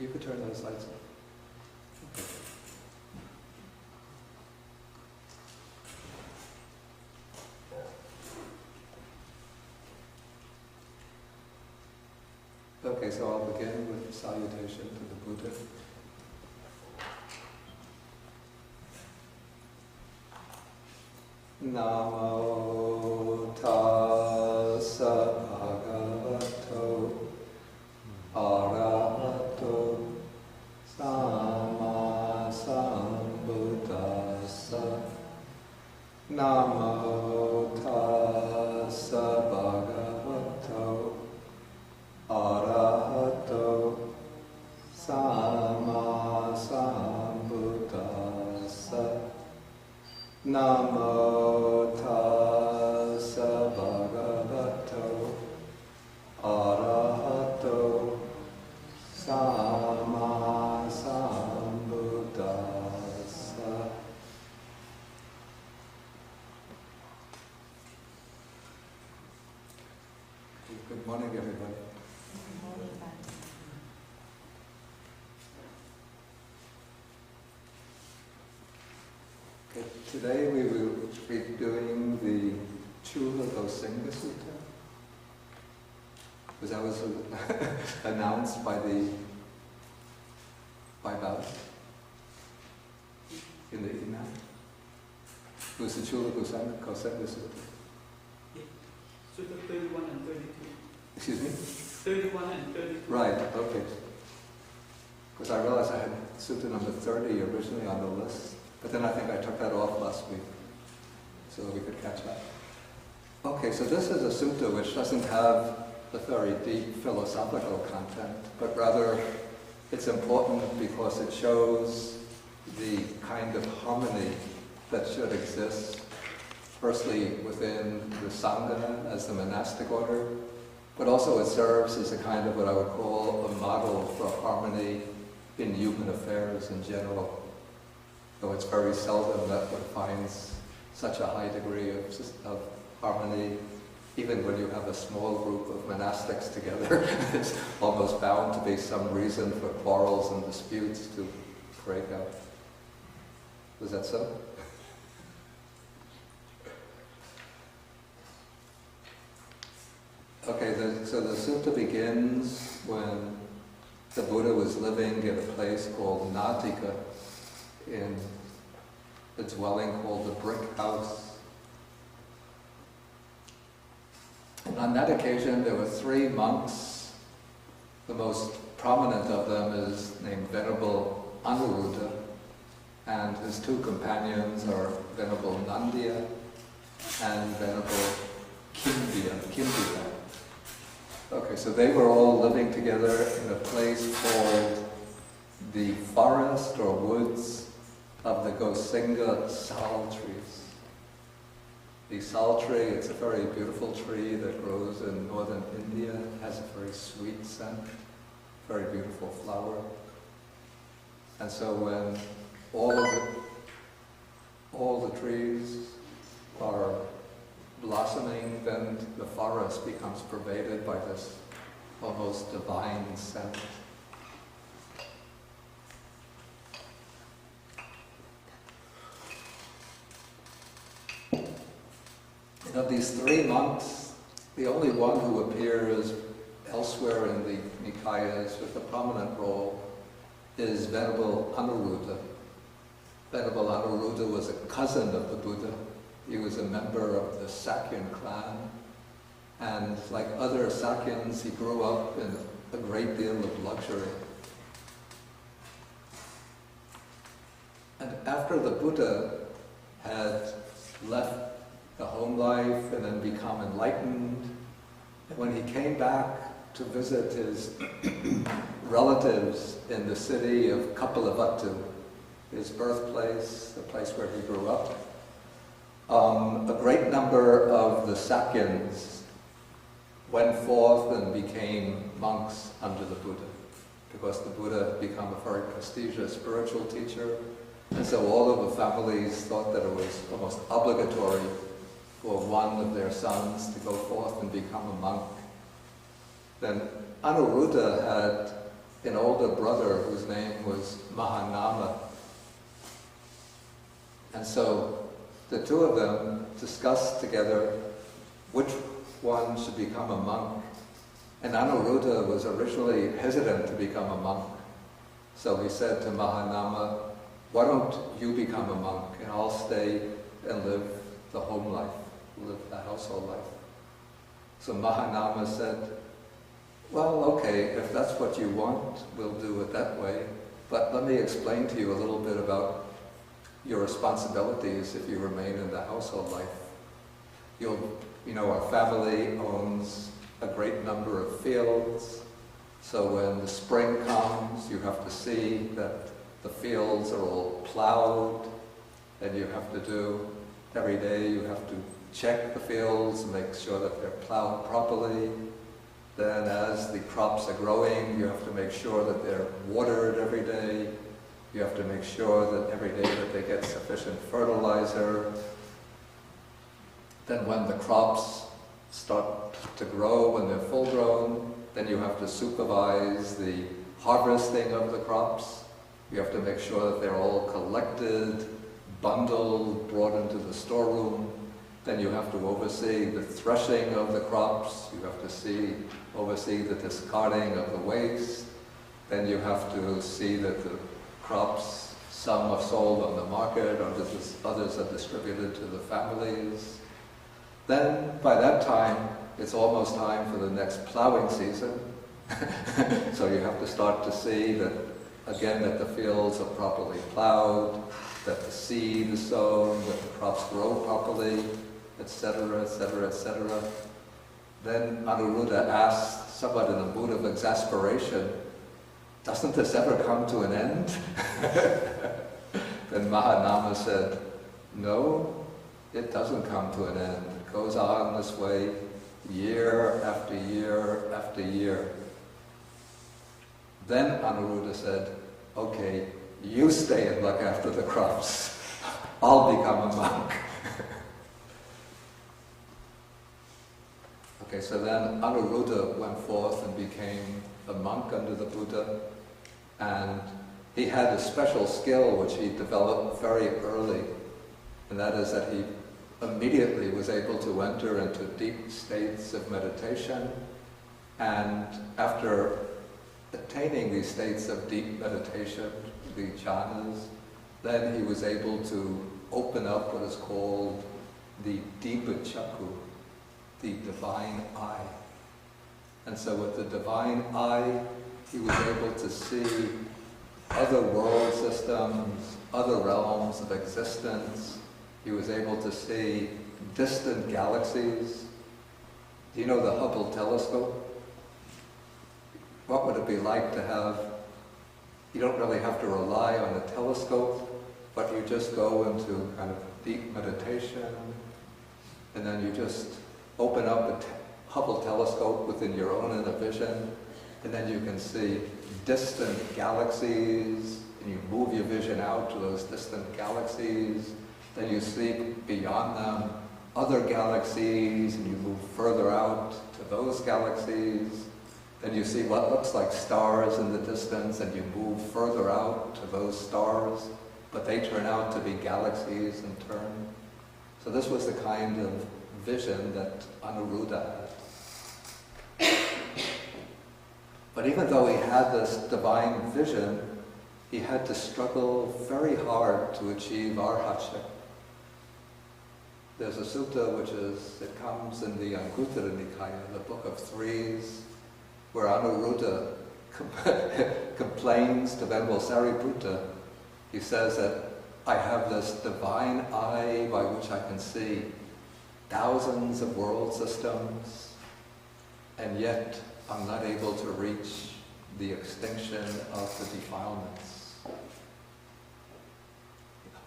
You could turn those lights on. Okay, so I'll begin with salutation to the Buddha. Namo tassa bhagavato arahato sama sambuddhassa. Namo tassa bhagavato arahato sama sambuddhassa. Namo tassa bhagavato arahato sama sambuddhassa. Good morning, everybody. Okay, today we will be doing the Culagosinga Sutta, because that was announced by Bhaus in the email. It was the Culagosinga Sutta. Sutta 31 and 32. Excuse me? 31 and 32. Right, okay. Because I realized I had Sutta number 30 originally on the list, but then I think I took that off last week so that we could catch up. Okay, so this is a sutta which doesn't have a very deep philosophical content, but rather it's important because it shows the kind of harmony that should exist, firstly within the Sangha as the monastic order, but also it serves as a kind of what I would call a model for harmony in human affairs in general. Though it's very seldom that one finds such a high degree of harmony, even when you have a small group of monastics together, there's almost bound to be some reason for quarrels and disputes to break out. Was that so? Okay, so the sutta begins when the Buddha was living in a place called Natika, in a dwelling called the Brick House. And on that occasion there were 3 monks. The most prominent of them is named Venerable Anuruddha, and his 2 companions are Venerable Nandiya and Venerable Kimbiya. Okay, so they were all living together in a place called the forest or woods of the Gosinga sal trees. The sal tree, it's a very beautiful tree that grows in northern India. It has a very sweet scent, very beautiful flower. And so when all the trees are blossoming, then the forest becomes pervaded by this almost divine scent. And of these 3 monks, the only one who appears elsewhere in the Nikayas with a prominent role is Venerable Anuruddha. Venerable Anuruddha was a cousin of the Buddha. He was a member of the Sakyan clan, and like other Sakyans, he grew up in a great deal of luxury. And after the Buddha had left the home life and then become enlightened, and when he came back to visit his relatives in the city of Kapilavatthu, his birthplace, the place where he grew up, a great number of the Sakyans went forth and became monks under the Buddha, because the Buddha had become a very prestigious spiritual teacher, and so all of the families thought that it was almost obligatory for one of their sons to go forth and become a monk. Then Anuruddha had an older brother whose name was Mahanama. And so the two of them discussed together which one should become a monk. And Anuruddha was originally hesitant to become a monk. So he said to Mahanama, why don't you become a monk and I'll stay and live the home life, live the household life. So Mahanama said, well, okay, if that's what you want, we'll do it that way. But let me explain to you a little bit about your responsibilities if you remain in the household life. Our family owns a great number of fields. So when the spring comes, you have to see that the fields are all plowed, and you have to do, every day you have to check the fields, make sure that they're plowed properly. Then as the crops are growing, you have to make sure that they're watered every day. You have to make sure that every day that they get sufficient fertilizer. Then when the crops start to grow, when they're full grown, then you have to supervise the harvesting of the crops. You have to make sure that they're all collected, bundled, brought into the storeroom. Then you have to oversee the threshing of the crops. You have to oversee the discarding of the waste. Then you have to see that the crops, some are sold on the market, others are distributed to the families. Then, by that time, it's almost time for the next plowing season. So you have to start to see that, again, that the fields are properly plowed, that the seed is sown, that the crops grow properly, etc., etc., etc. Then Anuruddha asked, somewhat in a mood of exasperation, doesn't this ever come to an end? Then Mahanama said, no, it doesn't come to an end. It goes on this way year after year after year. Then Anuruddha said, okay, you stay and look after the crops. I'll become a monk. Okay, so then Anuruddha went forth and became a monk under the Buddha, and he had a special skill which he developed very early, and that is that he immediately was able to enter into deep states of meditation, and after attaining these states of deep meditation, the jhanas, then he was able to open up what is called the Dipa Chakku, the divine eye. And so with the divine eye, he was able to see other world systems, other realms of existence. He was able to see distant galaxies. Do you know the Hubble telescope? What would it be like to have, you don't really have to rely on a telescope, but you just go into kind of deep meditation, and then you just open up a Hubble telescope within your own inner vision, and then you can see distant galaxies, and you move your vision out to those distant galaxies, then you see beyond them other galaxies, and you move further out to those galaxies. Then you see what looks like stars in the distance, and you move further out to those stars, but they turn out to be galaxies in turn. So this was the kind of vision that Anuruddha had. But even though he had this divine vision, he had to struggle very hard to achieve arhatship. There's a sutta it comes in the Anguttara Nikāya, the Book of Threes, where Anuruddha complains to Venerable Sariputta. He says that I have this divine eye by which I can see thousands of world systems, and yet I'm not able to reach the extinction of the defilements.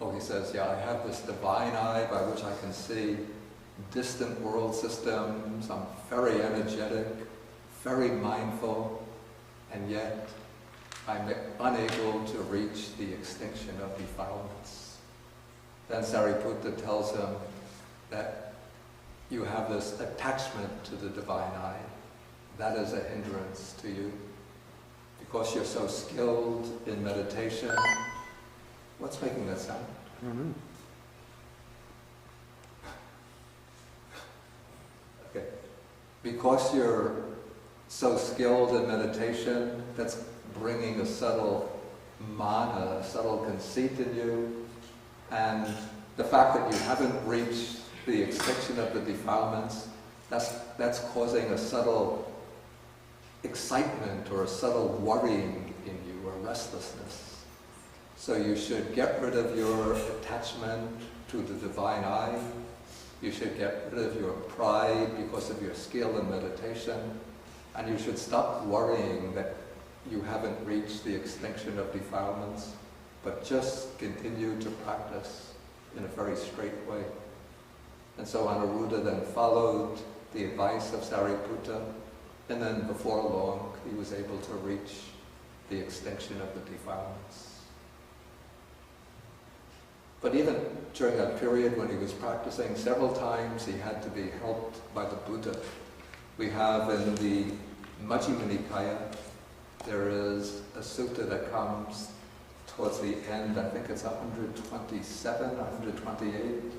Oh, he says, yeah, I have this divine eye by which I can see distant world systems. I'm very energetic, very mindful, and yet I'm unable to reach the extinction of defilements. Then Sariputta tells him that you have this attachment to the divine eye. That is a hindrance to you. because you're so skilled in meditation. What's making that sound? Mm-hmm. Okay. Because you're so skilled in meditation, that's bringing a subtle mana, a subtle conceit in you, and the fact that you haven't reached the extinction of the defilements, that's causing a subtle excitement or a subtle worrying in you, or restlessness. So you should get rid of your attachment to the divine I. You should get rid of your pride because of your skill in meditation, and you should stop worrying that you haven't reached the extinction of defilements, but just continue to practice in a very straight way. And so Anuruddha then followed the advice of Sariputta, and then before long he was able to reach the extinction of the defilements. But even during that period when he was practicing, several times he had to be helped by the Buddha. We have in the Majjhima Nikāya, there is a sutta that comes towards the end, I think it's 127, 128.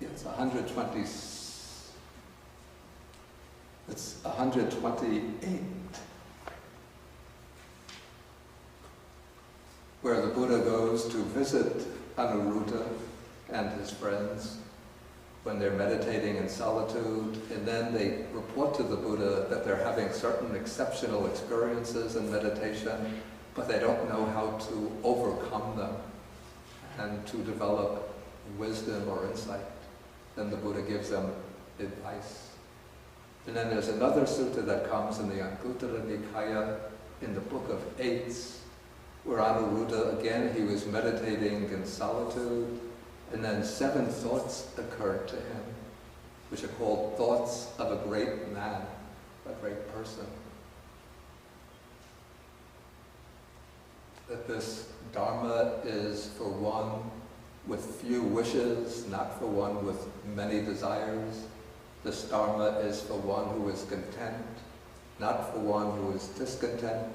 It's 128, where the Buddha goes to visit Anuruddha and his friends when they're meditating in solitude, and then they report to the Buddha that they're having certain exceptional experiences in meditation, but they don't know how to overcome them and to develop wisdom or insight. Then the Buddha gives them advice. And then there's another sutta that comes in the Anguttara Nikāya in the Book of Eights, where Anuruddha, again, he was meditating in solitude, and then 7 thoughts occurred to him, which are called thoughts of a great man, a great person. That this Dharma is for one with few wishes, not for one with many desires. This Dharma is for one who is content, not for one who is discontent.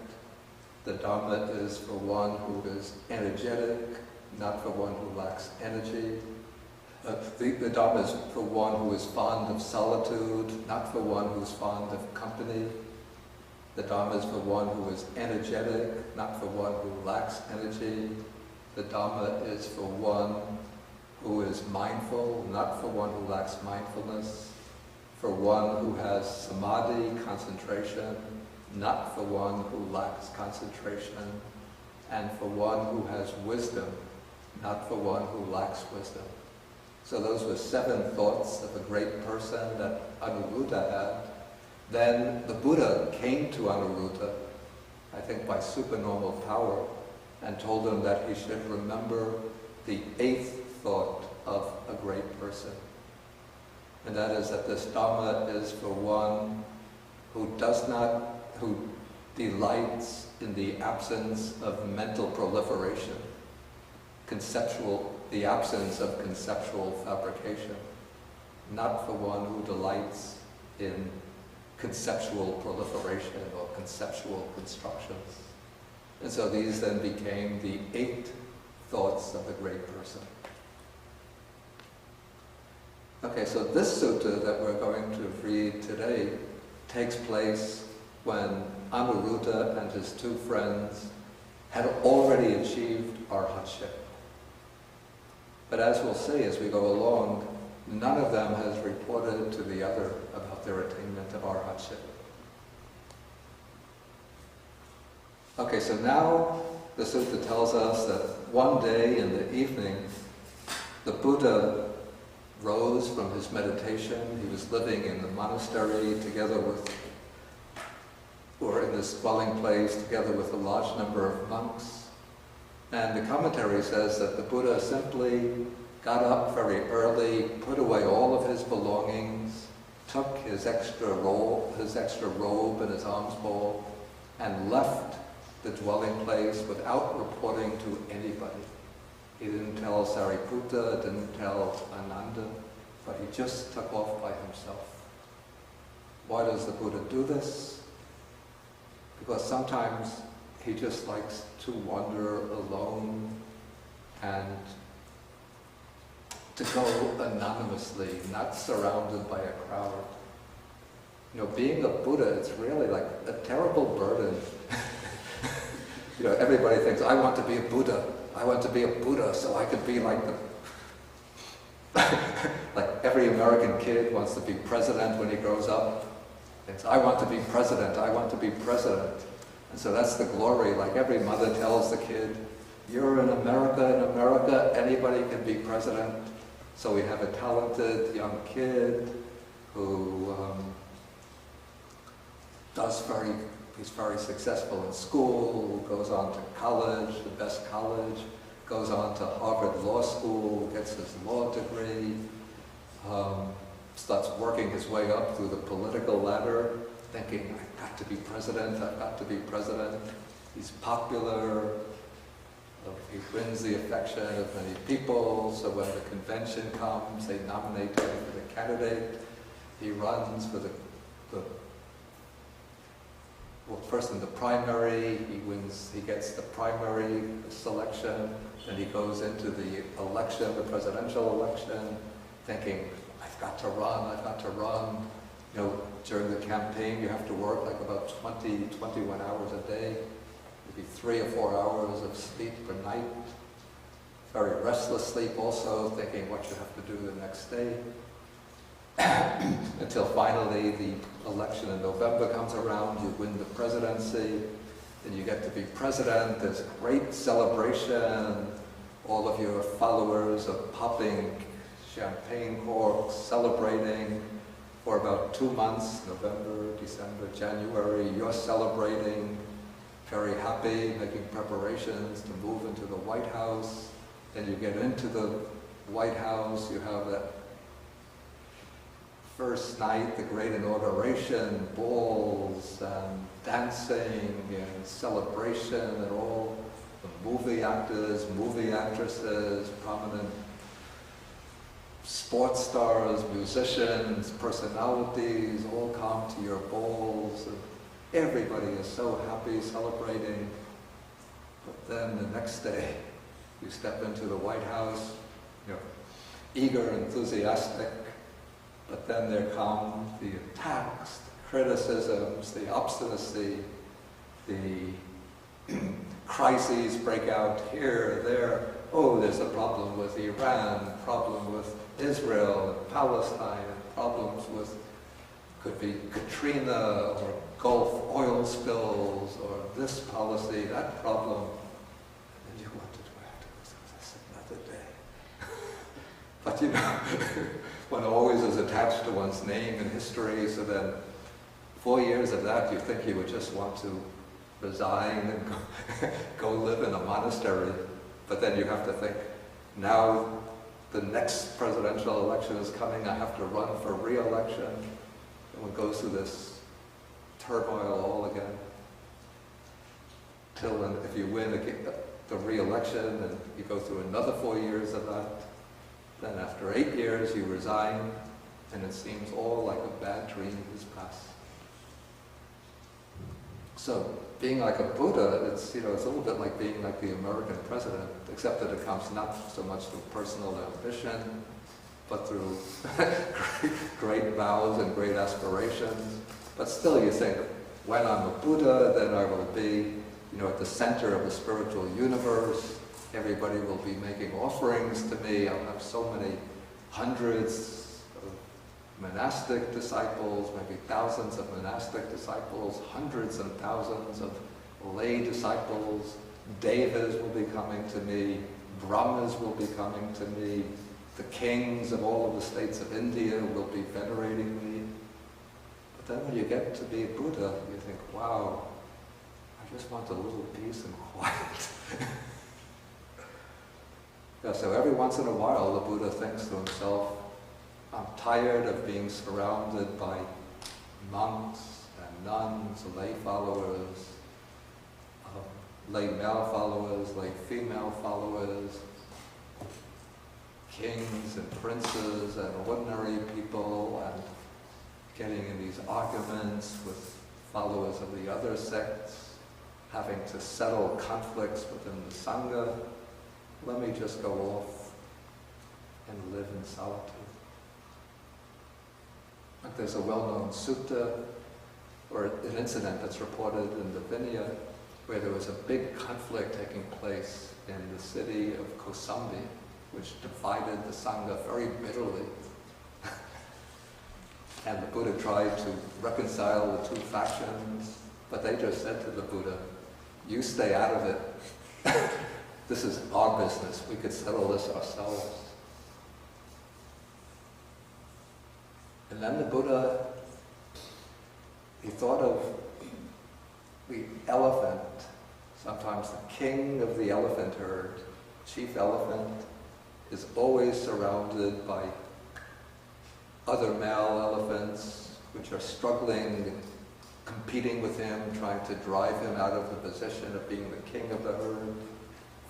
The Dharma is for one who is energetic, not for one who lacks energy. The Dharma is for one who is fond of solitude, not for one who is fond of company. The Dharma is for one who is energetic, not for one who lacks energy. The Dhamma is for one who is mindful, not for one who lacks mindfulness. For one who has samadhi, concentration, not for one who lacks concentration. And for one who has wisdom, not for one who lacks wisdom. So those were 7 thoughts of a great person that Anuruddha had. Then the Buddha came to Anuruddha, I think by supernormal power, and told him that he should remember the 8th thought of a great person. And that is that this Dhamma is for one who delights in the absence of mental proliferation, the absence of conceptual fabrication, not for one who delights in conceptual proliferation or conceptual constructions. And so these then became the 8 thoughts of the great person. Okay, so this sutta that we're going to read today takes place when Anuruddha and his 2 friends had already achieved arhatship. But as we'll see as we go along, none of them has reported to the other about their attainment of arhatship. Okay, so now the sutta tells us that one day in the evening, the Buddha rose from his meditation. He was living in the monastery or in this dwelling place together with a large number of monks. And the commentary says that the Buddha simply got up very early, put away all of his belongings, took his extra robe and his alms bowl, and left the dwelling place without reporting to anybody. He didn't tell Sariputta, didn't tell Ananda, but he just took off by himself. Why does the Buddha do this? Because sometimes he just likes to wander alone and to go anonymously, not surrounded by a crowd. You know, being a Buddha, it's really like a terrible burden. You know, everybody thinks, I want to be a Buddha. I want to be a Buddha so I could be like the... like every American kid wants to be president when he grows up. Thinks, I want to be president, I want to be president. And so that's the glory, like every mother tells the kid, you're in America, anybody can be president. So we have a talented young kid who he's very successful in school, goes on to college, the best college, goes on to Harvard Law School, gets his law degree, starts working his way up through the political ladder, thinking, I've got to be president, I've got to be president. He's popular, he wins the affection of many people, so when the convention comes, they nominate him for the candidate. He runs for well, first in the primary, he gets the primary selection, then he goes into the election, the presidential election, thinking, I've got to run. You know, during the campaign, you have to work like about 20, 21 hours a day, maybe 3 or 4 hours of sleep per night. Very restless sleep also, thinking what you have to do the next day. Until finally the election in November comes around, you win the presidency, then you get to be president, there's great celebration, all of your followers are popping champagne corks, celebrating for about 2 months, November, December, January, you're celebrating, very happy, making preparations to move into the White House, then you get into the White House, you have that first night, the great inauguration, balls and dancing and celebration and all the movie actors, movie actresses, prominent sports stars, musicians, personalities all come to your balls and everybody is so happy celebrating. But then the next day you step into the White House, you're eager, enthusiastic, but then there come the attacks, the criticisms, the obstinacy, the crises break out here, there. Oh, there's a problem with Iran, problem with Israel and Palestine, and problems with, could be Katrina or Gulf oil spills or this policy, that problem. And then you wonder, do I have to go through this another day? But you know, one always is attached to one's name and history, so then 4 years of that, you think you would just want to resign and go live in a monastery. But then you have to think, now the next presidential election is coming, I have to run for re-election. And one goes through this turmoil all again. Till then, if you win the re-election, and you go through another 4 years of that, then after 8 years you resign, and it seems all like a bad dream has passed. So being like a Buddha, it's, you know, it's a little bit like being like the American president, except that it comes not so much through personal ambition, but through great vows and great aspirations. But still you think, when I'm a Buddha, then I will be, you know, at the center of the spiritual universe. Everybody will be making offerings to me. I'll have so many hundreds of monastic disciples, maybe thousands of monastic disciples, hundreds and thousands of lay disciples. Devas will be coming to me. Brahmas will be coming to me. The kings of all of the states of India will be venerating me. But then when you get to be Buddha, you think, wow, I just want a little peace and quiet. Yeah, so every once in a while the Buddha thinks to himself, I'm tired of being surrounded by monks and nuns, lay followers, lay male followers, lay female followers, kings and princes and ordinary people and getting in these arguments with followers of the other sects, having to settle conflicts within the Sangha. Let me just go off and live in solitude. Like there's a well-known sutta, or an incident that's reported in the Vinaya, where there was a big conflict taking place in the city of Kosambi, which divided the Sangha very bitterly. And the Buddha tried to reconcile the two factions, but they just said to the Buddha, you stay out of it. This is our business. We could settle this ourselves. And then the Buddha, he thought of the elephant, sometimes the king of the elephant herd, chief elephant, is always surrounded by other male elephants which are struggling, competing with him, trying to drive him out of the position of being the king of the herd.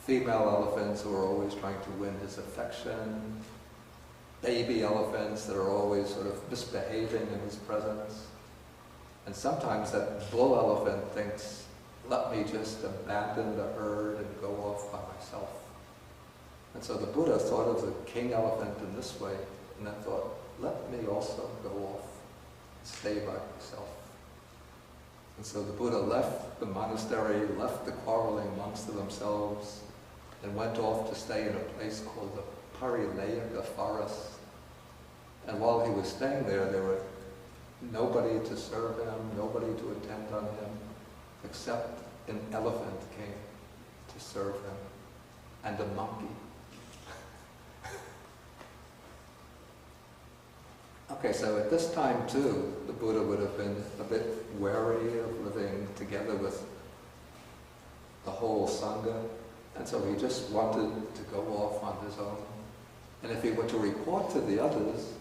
Female elephants who are always trying to win his affection. Baby elephants that are always sort of misbehaving in his presence. And sometimes that bull elephant thinks, let me just abandon the herd and go off by myself. And so the Buddha thought of the king elephant in this way, and then thought, let me also go off and stay by myself. And so the Buddha left the monastery, left the quarreling monks to themselves, and went off to stay in a place called the Parilayaka forest. And while he was staying there were nobody to serve him, nobody to attend on him, except an elephant came to serve him, and a monkey. Okay, so at this time too, the Buddha would have been a bit wary of living together with the whole Sangha, and so he just wanted to go off on his own. And if he were to report to the others,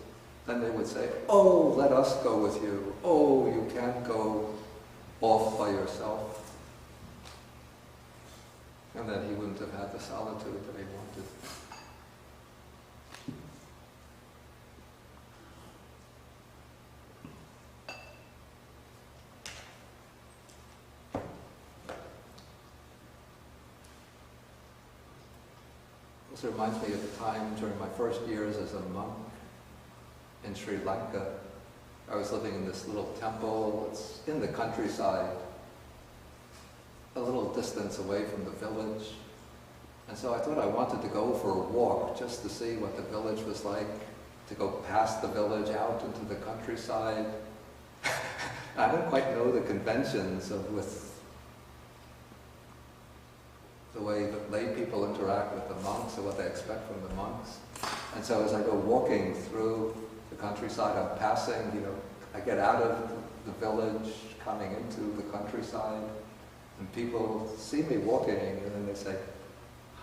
then they would say, oh, let us go with you. Oh, you can't go off by yourself. And then he wouldn't have had the solitude that he wanted. This reminds me of the time during my first years as a monk in Sri Lanka. I was living in this little temple. It's in the countryside, a little distance away from the village. And so I thought I wanted to go for a walk just to see what the village was like, to go past the village out into the countryside. I didn't quite know the conventions with the way that lay people interact with the monks or what they expect from the monks. And so as I go walking through the countryside, I'm passing, I get out of the village, coming into the countryside, and people see me walking, and then they say,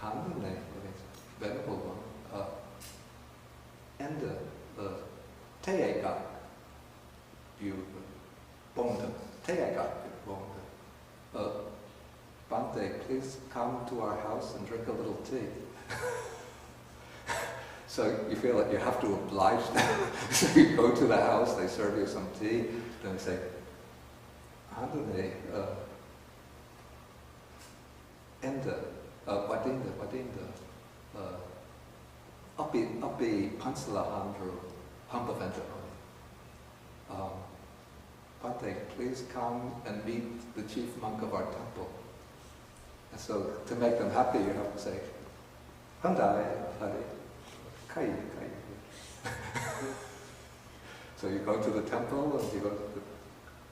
Handane, venerable one, enda, teegak, you bonda, teegak, bonda. Bhante, please come to our house and drink a little tea. So you feel like you have to oblige them. So you go to the house, they serve you some tea, then they say, Handane, enda, wadinda, api pansala handru, hampavendraoni. Bhante, please come and meet the chief monk of our temple. And so to make them happy, you have to say, Handai, Hari, Kai, Kai. So you go to the temple, and you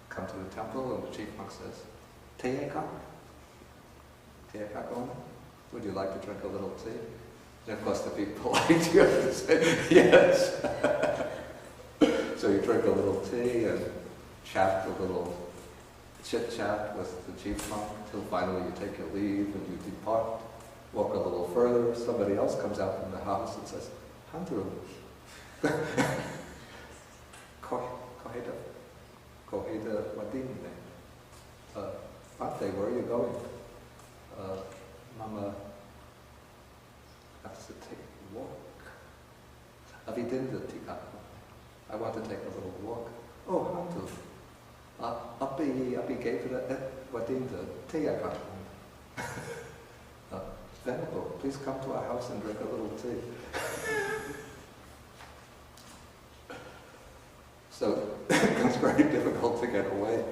come to the temple, and the chief monk says, Teekak? Teekak owner? Would you like to drink a little tea? And of course, to be polite, you have to say, yes. So you drink a little tea and chat a little chit-chat with the chief monk till finally you take your leave and you depart, walk a little further, somebody else comes out from the house and says, Handru, Koheda Wadine, Bhante, where are you going? Mama has to take a walk. Avidinda tika. I want to take a little walk. Oh, hantu. Api gevra et vadinda teyaka. Venerable, please come to our house and drink a little tea. So it becomes very difficult to get away.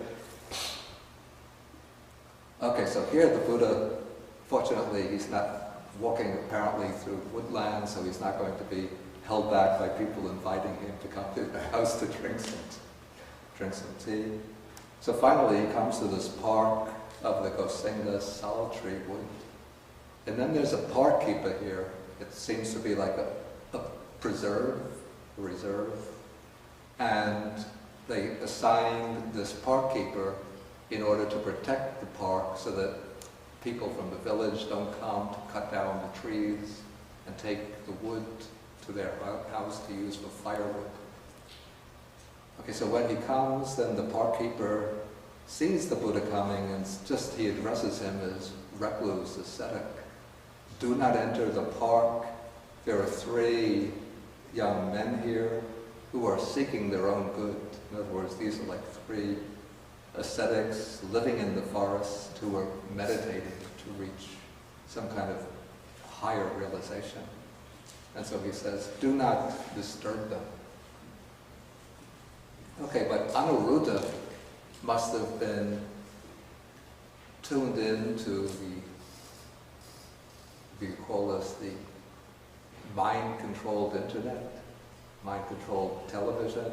Okay, so here the Buddha, fortunately, he's not walking apparently through woodland, so he's not going to be held back by people inviting him to come to their house to drink some tea. So finally he comes to this park of the Gosinga solitary wood. And then there's a park keeper here. It seems to be like a preserve, a reserve. And they assigned this park keeper in order to protect the park so that people from the village don't come to cut down the trees and take the wood to their house to use for firewood. Okay, so when he comes, then the park keeper sees the Buddha coming and he addresses him as recluse, ascetic. Do not enter the park. There are 3 young men here who are seeking their own good. In other words, these are like 3 ascetics living in the forest who are meditating to reach some kind of higher realization. And so he says, do not disturb them. Okay, but Anuruddha must have been tuned in to we call this the mind-controlled internet, mind-controlled television.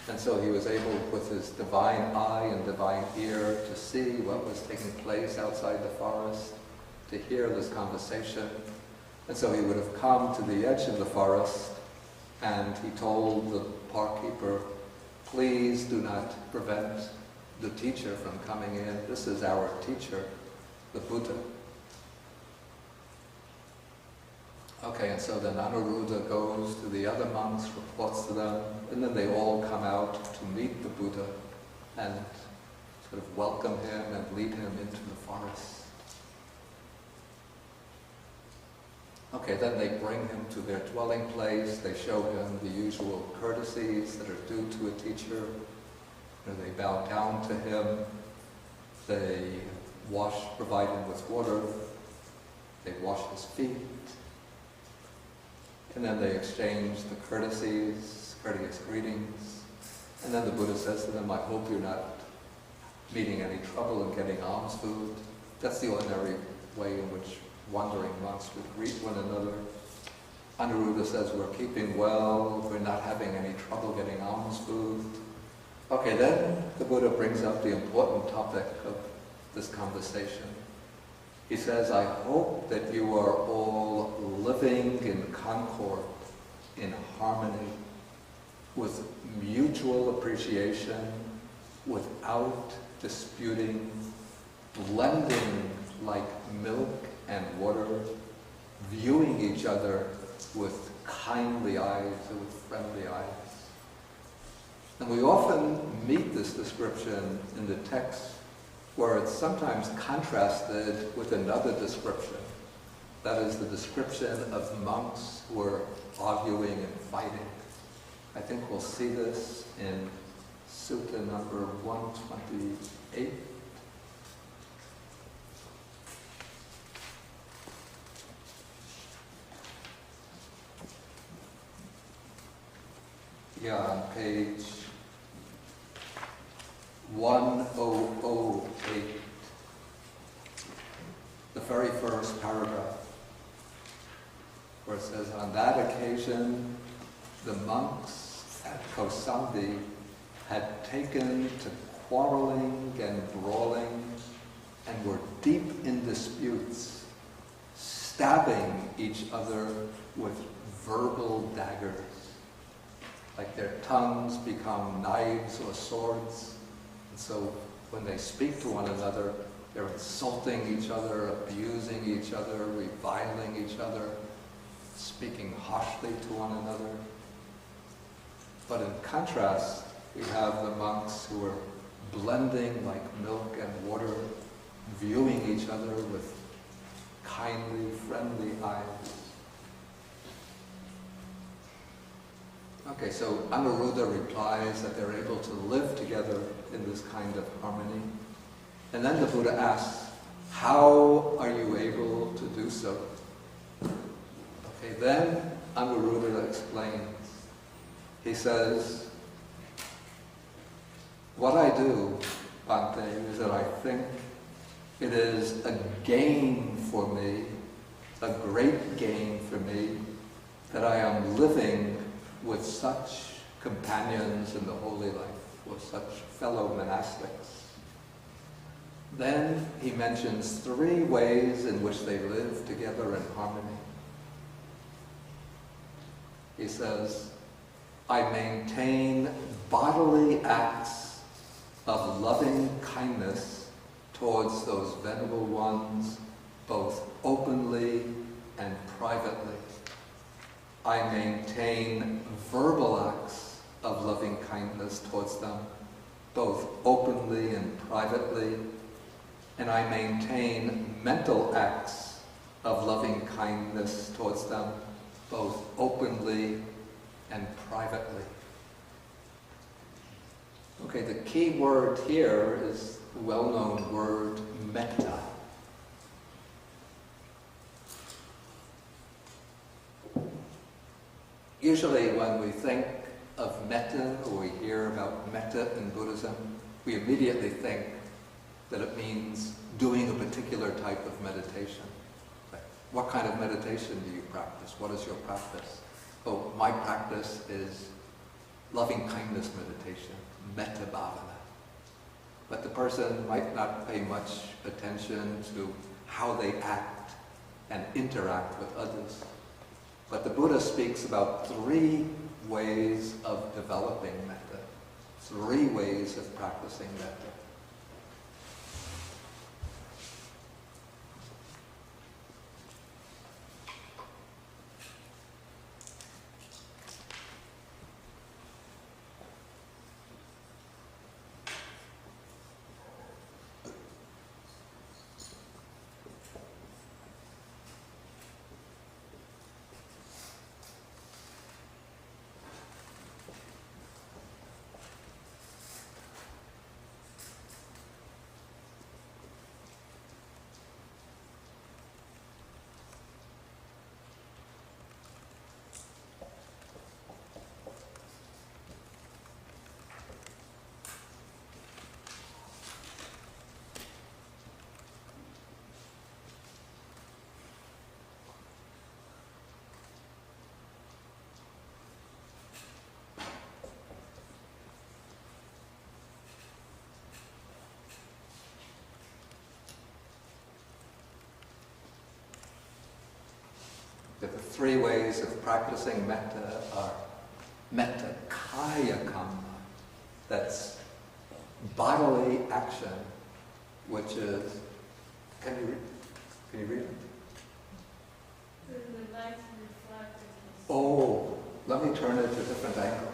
And so he was able, with his divine eye and divine ear, to see what was taking place outside the forest, to hear this conversation. And so he would have come to the edge of the forest, and he told the park keeper, please do not prevent the teacher from coming in. This is our teacher, the Buddha. Okay, and so then Anuruddha goes to the other monks, reports to them, and then they all come out to meet the Buddha and sort of welcome him and lead him into the forest. Okay, then they bring him to their dwelling place, they show him the usual courtesies that are due to a teacher. They bow down to him, they provide him with water, they wash his feet, and then they exchange the courtesies, courteous greetings, and then the Buddha says to them, I hope you're not meeting any trouble in getting alms food. That's the ordinary way in which wandering monks would greet one another. Anuruddha says, we're keeping well, we're not having any trouble getting alms food. Okay, then the Buddha brings up the important topic of this conversation. He says, I hope that you are all living in concord, in harmony, with mutual appreciation, without disputing, blending like milk and water, viewing each other with kindly eyes or with friendly eyes. And we often meet this description in the text where it's sometimes contrasted with another description. That is the description of monks who are arguing and fighting. I think we'll see this in Sutta number 128. Yeah, on page 1008, the very first paragraph, where it says, on that occasion, the monks at Kosambi had taken to quarreling and brawling and were deep in disputes, stabbing each other with verbal daggers. Like their tongues become knives or swords. And so when they speak to one another, they're insulting each other, abusing each other, reviling each other, speaking harshly to one another. But in contrast, we have the monks who are blending like milk and water, viewing each other with kindly, friendly eyes. Okay, so Anuruddha replies that they're able to live together in this kind of harmony. And then the Buddha asks, how are you able to do so? Okay, then Anuruddha explains. He says, what I do, Bhante, is that I think it is a gain for me, a great gain for me, that I am living with such companions in the holy life, with such fellow monastics. Then he mentions 3 ways in which they live together in harmony. He says, I maintain bodily acts of loving kindness towards those venerable ones, both openly and privately. I maintain verbal acts of loving kindness towards them, both openly and privately. And I maintain mental acts of loving kindness towards them, both openly and privately. Okay, the key word here is the well-known word metta. Usually when we think of metta, or we hear about metta in Buddhism, we immediately think that it means doing a particular type of meditation. Like, what kind of meditation do you practice? What is your practice? Oh, my practice is loving kindness meditation, metta bhavana. But the person might not pay much attention to how they act and interact with others. But the Buddha speaks about 3 ways of developing metta, 3 ways of practicing metta. The 3 ways of practicing metta are metta kaya kamma, that's bodily action, which is, can you read it? Oh, let me turn it to a different angle.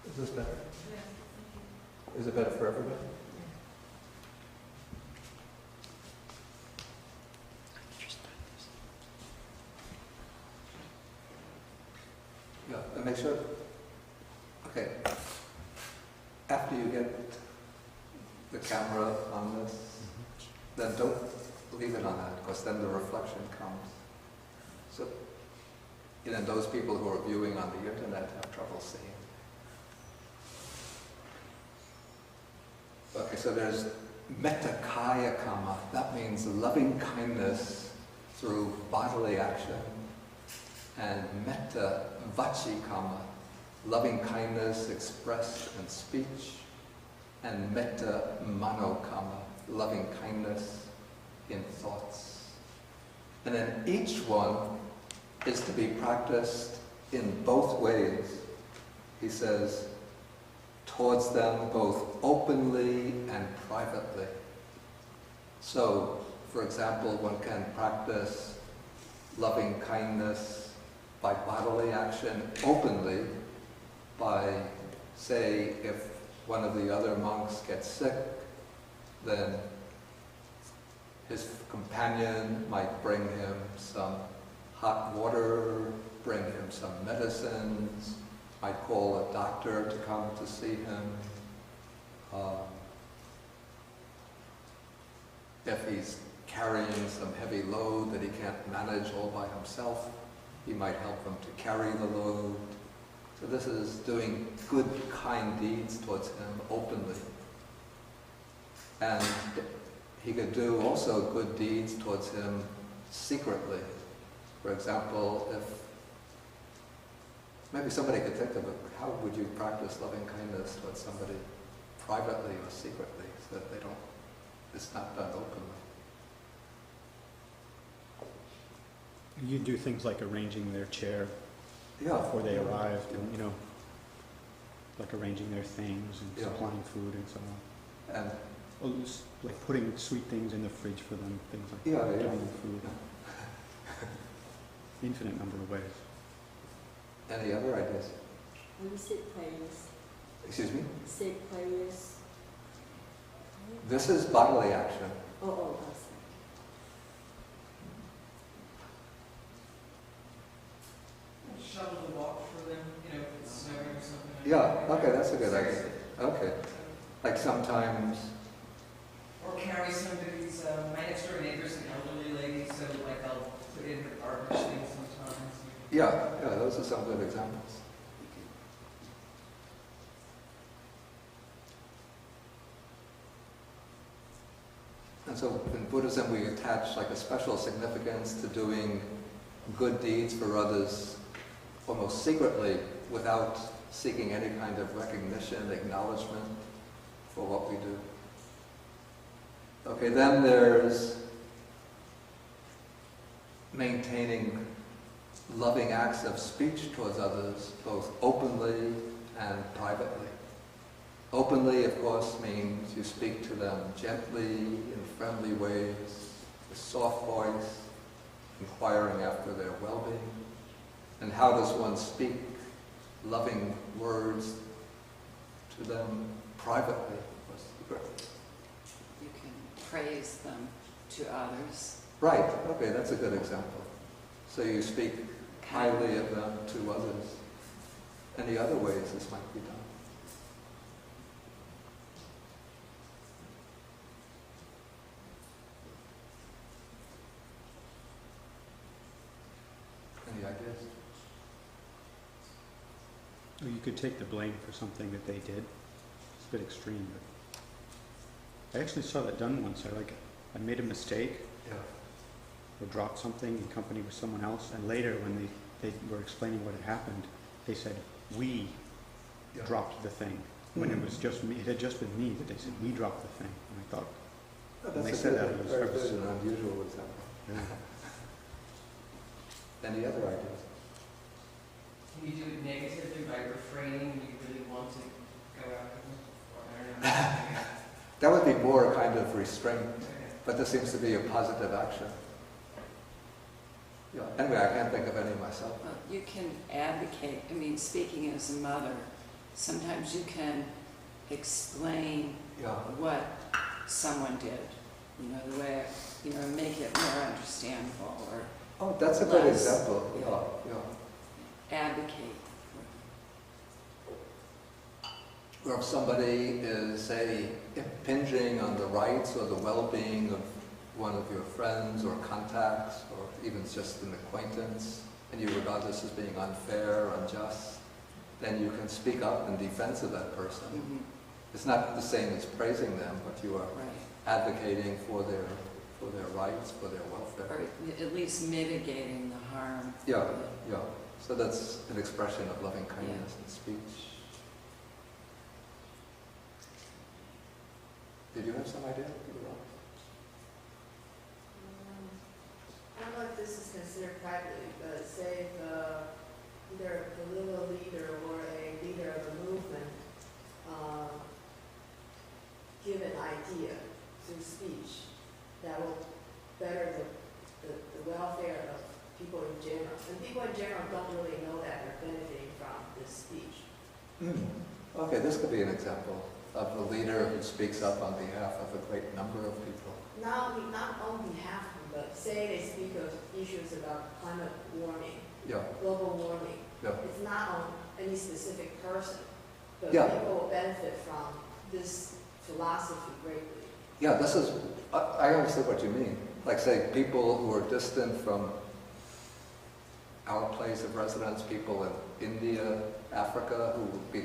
Is this better? Yeah. Is it better for everybody? Yeah, and make sure. Okay. After you get the camera on this, then don't leave it on that, because then the reflection comes. So, those people who are viewing on the internet have trouble seeing. Okay, so there's metta kaya kamma. That means loving kindness through bodily action. And metta vachi kamma, loving kindness expressed in speech. And metta mano kamma, loving kindness in thoughts. And then each one is to be practiced in both ways. He says, towards them both openly and privately. So, for example, one can practice loving kindness by bodily action openly by, say, if one of the other monks gets sick, then his companion might bring him some hot water, bring him some medicines, might call a doctor to come to see him. If he's carrying some heavy load that he can't manage all by himself, he might help him to carry the load. So this is doing good, kind deeds towards him openly. And he could do also good deeds towards him secretly. For example, if maybe somebody could think of it, how would you practice loving kindness towards somebody privately or secretly so that it's not done openly? You do things like arranging their chair before they arrived, and like arranging their things and supplying food and so on. And just like putting sweet things in the fridge for them, things like giving them food. Infinite number of ways. Any other ideas? Sit players. Excuse me? Sit players. This is bodily action. Oh, shovel the walk for them, if it's snowing or something. Yeah, okay, that's a good idea. Okay. Like sometimes... Or carry somebody's, my next door neighbor's an elderly lady, so like I'll put in her garbage things sometimes. Yeah, those are some good examples. And so in Buddhism we attach like a special significance to doing good deeds for others almost secretly without seeking any kind of recognition, acknowledgement for what we do. Okay, then there's maintaining loving acts of speech towards others, both openly and privately. Openly, of course, means you speak to them gently, in friendly ways, with soft voice, inquiring after their well-being. And how does one speak loving words to them privately or secretly? You can praise them to others. Right, okay, that's a good example. So you speak highly of them to others. Any other ways this might be done? Any ideas? Or you could take the blame for something that they did. It's a bit extreme, but I actually saw that done once. I made a mistake or dropped something in company with someone else, and later when they were explaining what had happened, they said, we dropped the thing. When it was just me, it had just been me, but they said, we dropped the thing. And I thought, when they said that, it was very good and unusual example. Any other ideas? Can you do it negatively by refraining when you really want to go after them? Or, I don't know. That would be more a kind of restraint, but there seems to be a positive action. Yeah. Anyway, I can't think of any myself. Well, you can advocate. Speaking as a mother, sometimes you can explain what someone did. The way, make it more understandable, or Oh, that's a good example. advocate. Or if somebody is, say, impinging on the rights or the well-being of one of your friends or contacts, or even just an acquaintance, and you regard this as being unfair, unjust, then you can speak up in defense of that person. Mm-hmm. It's not the same as praising them, but you are advocating for their rights, for their welfare. Or at least mitigating the harm. Yeah. So that's an expression of loving kindness in speech. Did you have some idea? I don't know if this is considered privately, but say if either a political leader or a leader of a movement give an idea through speech that will better the welfare of people Okay, this could be an example of a leader who speaks up on behalf of a great number of people. Not on behalf of, but say they speak of issues about climate warming, Yeah, global warming. yeah. It's not on any specific person, but Yeah. people will benefit from this philosophy greatly. Yeah, this is, I understand what you mean. Like say, people who are distant from our place of residence, people in India, Africa, who would be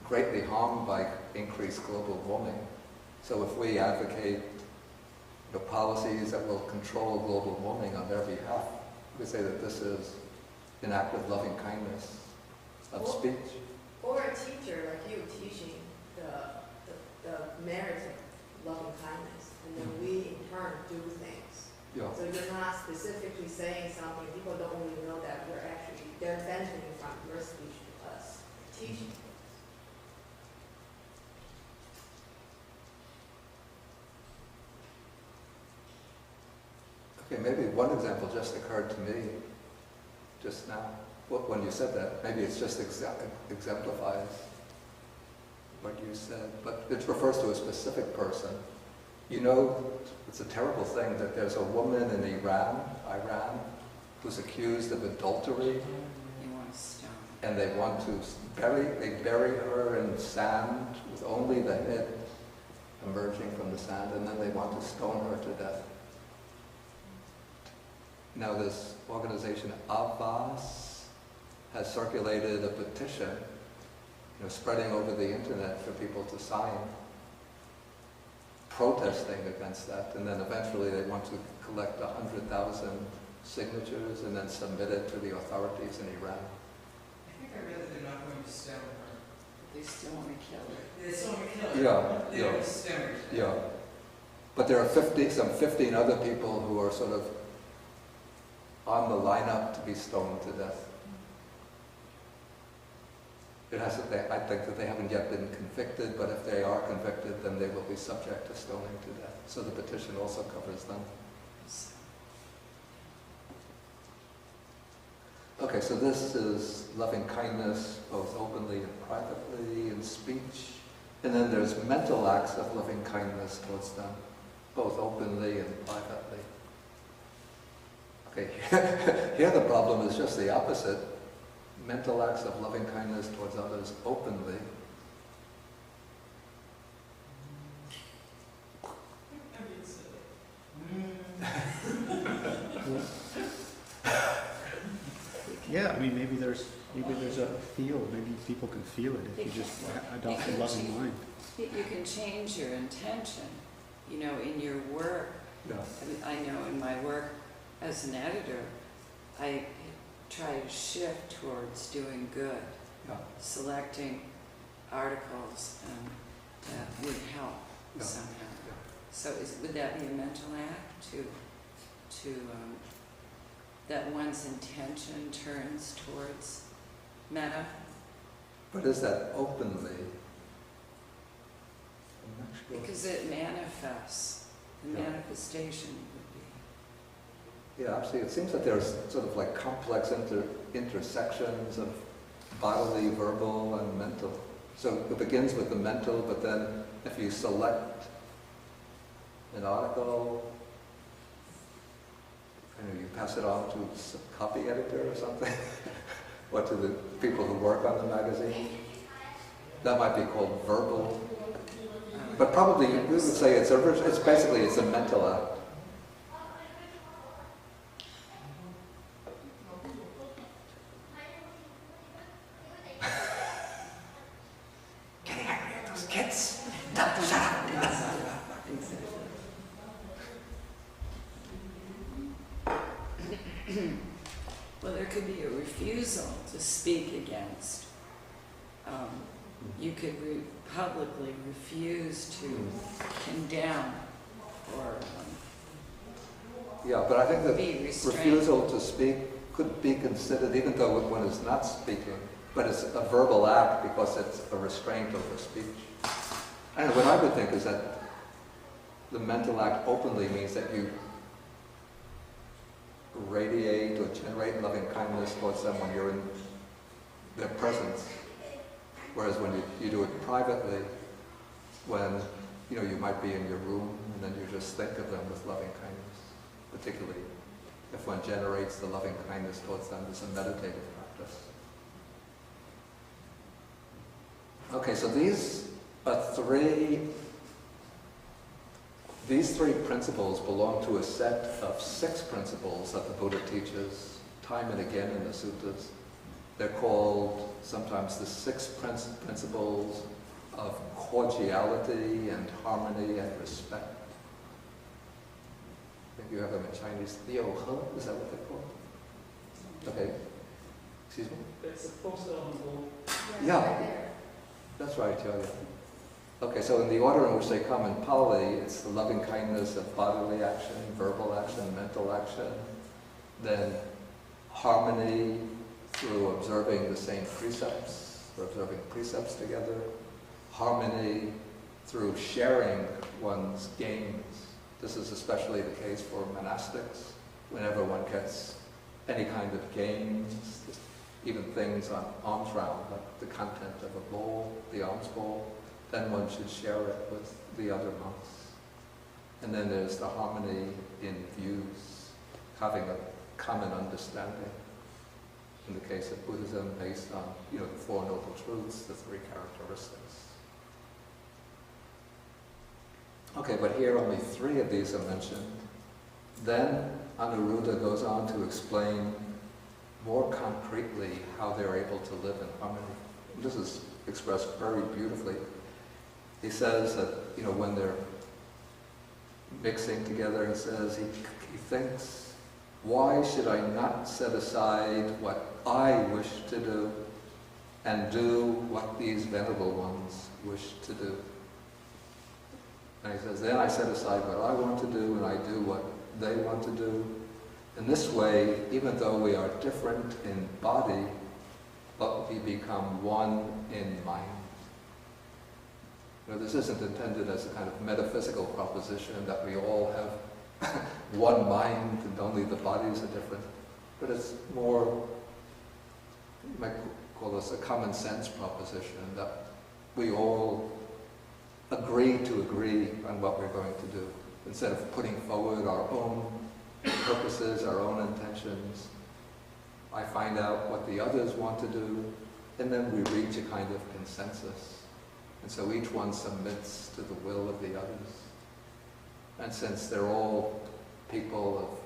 greatly harmed by increased global warming. So if we advocate the policies that will control global warming on their behalf, we say that this is an act of loving kindness, of speech. Or a teacher like you teaching the merits of loving kindness, and then we in turn do things. Yeah. So you're not specifically saying something, people don't really know that they're benefiting from your speech to us, teaching. Okay, maybe one example just occurred to me just now. When you said that, maybe it's just exemplifies what you said, but it refers to a specific person. You know, it's a terrible thing that there's a woman in Iran, who's accused of adultery, You want to stone. and they want to bury her in sand with only the head emerging from the sand, and then they want to stone her to death. Now this organization, Abbas, has circulated a petition, spreading over the internet for people to sign, protesting against that, and then eventually they want to collect 100,000 signatures and then submit it to the authorities in Iran. I think I read that they're not going to stone her. They still want to kill her. They still want to kill her. Yeah, They're going yeah, to stone her. yeah. But there are some 15 other people who are sort of on the lineup to be stoned to death. I think that they haven't yet been convicted, but if they are convicted, then they will be subject to stoning to death. So the petition also covers them. Okay, so this is loving kindness, both openly and privately in speech. And then there's mental acts of loving kindness towards them, both openly and privately. Okay, here the problem is just the opposite. Mental acts of loving kindness towards others openly. Yeah, I mean, maybe there's a feel, maybe people can feel it if you just adopt a loving mind. You can change your intention, in your work. Yeah. I know in my work as an editor, I try to shift towards doing good, Yeah. selecting articles that would help Yeah. somehow. Yeah. So would that be a mental act to that one's intention turns towards metta? But is that openly? I'm not sure. Because it manifests. The Yeah. manifestation would be. Yeah, actually, it seems that there's sort of like complex intersections of bodily, verbal, and mental. So it begins with the mental, but then if you select an article, you pass it on to a copy editor or something, or to the people who work on the magazine. That might be called verbal. But probably we would say it's basically a mental act. Getting angry at those kids. Tell them to shut up. Well, there could be a refusal to speak against. You could publicly refuse to condemn or Yeah, but I think that be restrained. refusal to speak could be considered, even though one is not speaking, but it's a verbal act because it's a restraint over speech. And what I would think is that the mental act openly means that you radiate or generate loving kindness towards them when you're in their presence. Whereas when you do it privately, when you might be in your room and then you just think of them with loving kindness, particularly if one generates the loving kindness towards them as a meditative practice. Okay, so these three principles belong to a set of 6 principles that the Buddha teaches time and again in the suttas. They're called sometimes the 6 principles of cordiality and harmony and respect. I think you have them in Chinese. Is that what they're called? Okay. Excuse me? It's a poster on the wall. Yeah. Right there. That's right, yeah. Okay, so in the order in which they come in Pali, it's the loving kindness of bodily action, verbal action, mental action, then harmony through observing the same precepts, or observing precepts together, harmony through sharing one's gains. This is especially the case for monastics. Whenever one gets any kind of gains, even things on alms round, like the content of a bowl, the alms bowl, then one should share it with the other monks. And then there's the harmony in views, having a common understanding. In the case of Buddhism, based on the 4 Noble Truths, the 3 characteristics. Okay, but here only 3 of these are mentioned. Then Anuruddha goes on to explain more concretely how they're able to live in harmony. This is expressed very beautifully. He says that, when they're mixing together, he says, he thinks, why should I not set aside what I wish to do and do what these venerable ones wish to do? And he says, then I set aside what I want to do and I do what they want to do. In this way, even though we are different in body, but we become one in mind. This isn't intended as a kind of metaphysical proposition that we all have one mind and only the bodies are different. But it's more, you might call this a common sense proposition, that we all agree to agree on what we're going to do. Instead of putting forward our own purposes, our own intentions, I find out what the others want to do, and then we reach a kind of consensus. And so each one submits to the will of the others. And since they're all people of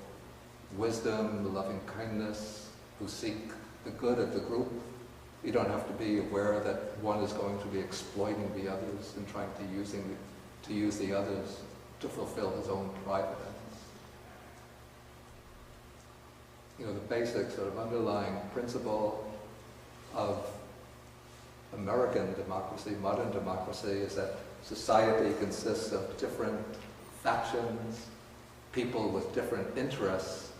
wisdom, loving kindness, who seek the good of the group, you don't have to be aware that one is going to be exploiting the others and trying to use the others to fulfill his own private ends. The basic sort of underlying principle of American democracy, modern democracy, is that society consists of different factions, people with different interests.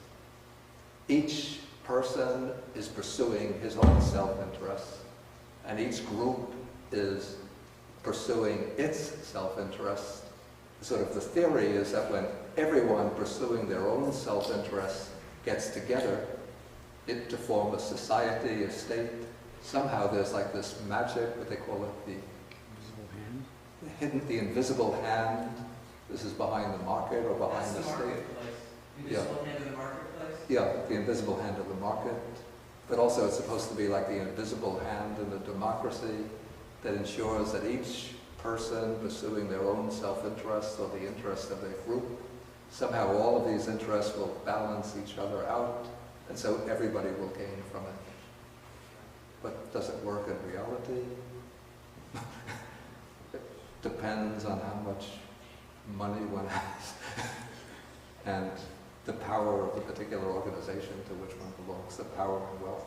Each person is pursuing his own self-interest, and each group is pursuing its self-interest. Sort of the theory is that when everyone pursuing their own self-interest gets together to form a society, a state, somehow there's like this magic, what they call it, the invisible hand. This is behind the market or behind the state. Marketplace. Invisible hand of the marketplace? Yeah, the invisible hand of the market. But also it's supposed to be like the invisible hand in the democracy that ensures that each person pursuing their own self-interest or the interest of their group, somehow all of these interests will balance each other out, and so everybody will gain from it. But does it work in reality? It depends on how much money one has and the power of the particular organization to which one belongs, the power and wealth.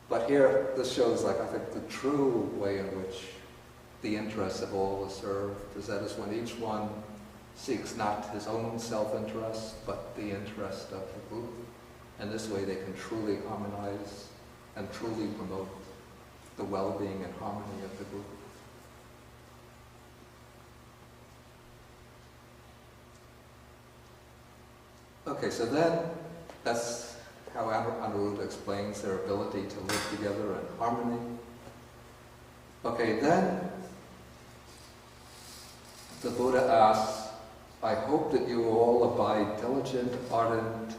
But here, this shows, I think, the true way in which the interests of all is served, is that is when each one seeks not his own self-interest, but the interest of the group. And this way they can truly harmonize and truly promote the well-being and harmony of the group. Okay, so then that's how Anuruddha explains their ability to live together in harmony. Okay, then the Buddha asks, I hope that you all abide diligent, ardent,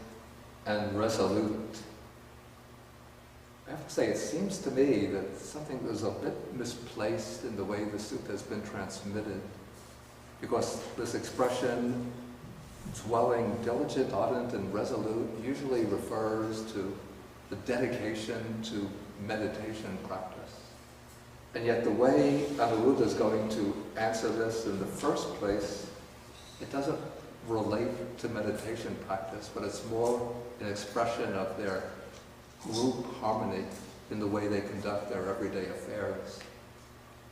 and resolute. I have to say, it seems to me that something was a bit misplaced in the way the sutta has been transmitted, because this expression, dwelling diligent, ardent, and resolute, usually refers to the dedication to meditation practice. And yet the way Anuruddha is going to answer this in the first place, it doesn't relate to meditation practice, but it's more an expression of their group harmony in the way they conduct their everyday affairs.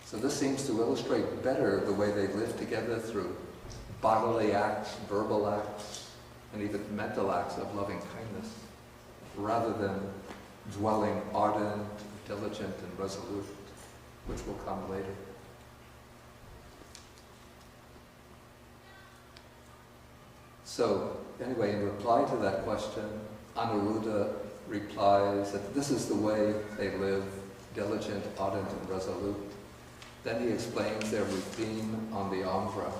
So this seems to illustrate better the way they live together through bodily acts, verbal acts, and even mental acts of loving kindness, rather than dwelling ardent, diligent, and resolute, which will come later. So, anyway, in reply to that question, Anuruddha replies that this is the way they live, diligent, ardent, and resolute. Then he explains their routine on the alms round.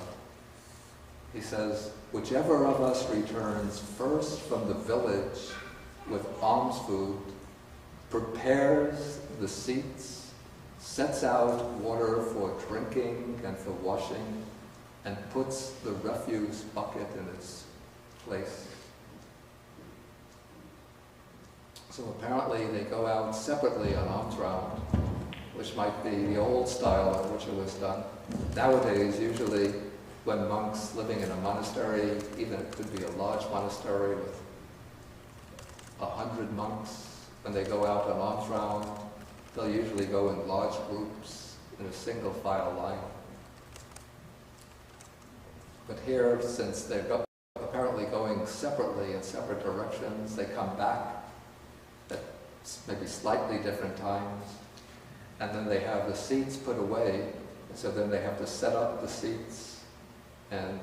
He says, whichever of us returns first from the village with alms food, prepares the seats, sets out water for drinking and for washing, and puts the refuse bucket in its place. So apparently they go out separately on alms round, which might be the old style in which it was done. Nowadays, usually when monks living in a monastery, even it could be a large monastery with 100 monks, when they go out on alms round, they'll usually go in large groups in a single file line. But here, since they're apparently going separately in separate directions, they come back at maybe slightly different times, and then they have the seats put away, and so then they have to set up the seats, and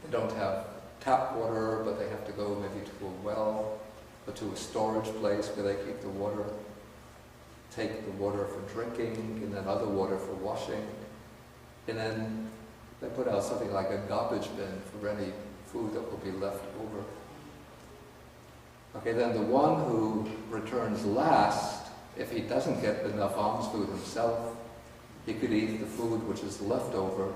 they don't have tap water, but they have to go maybe to a well, or to a storage place where they keep the water, take the water for drinking, and then other water for washing, and then they put out something like a garbage bin for any food that will be left over. Okay, then the one who returns last, if he doesn't get enough alms food himself, he could eat the food which is left over.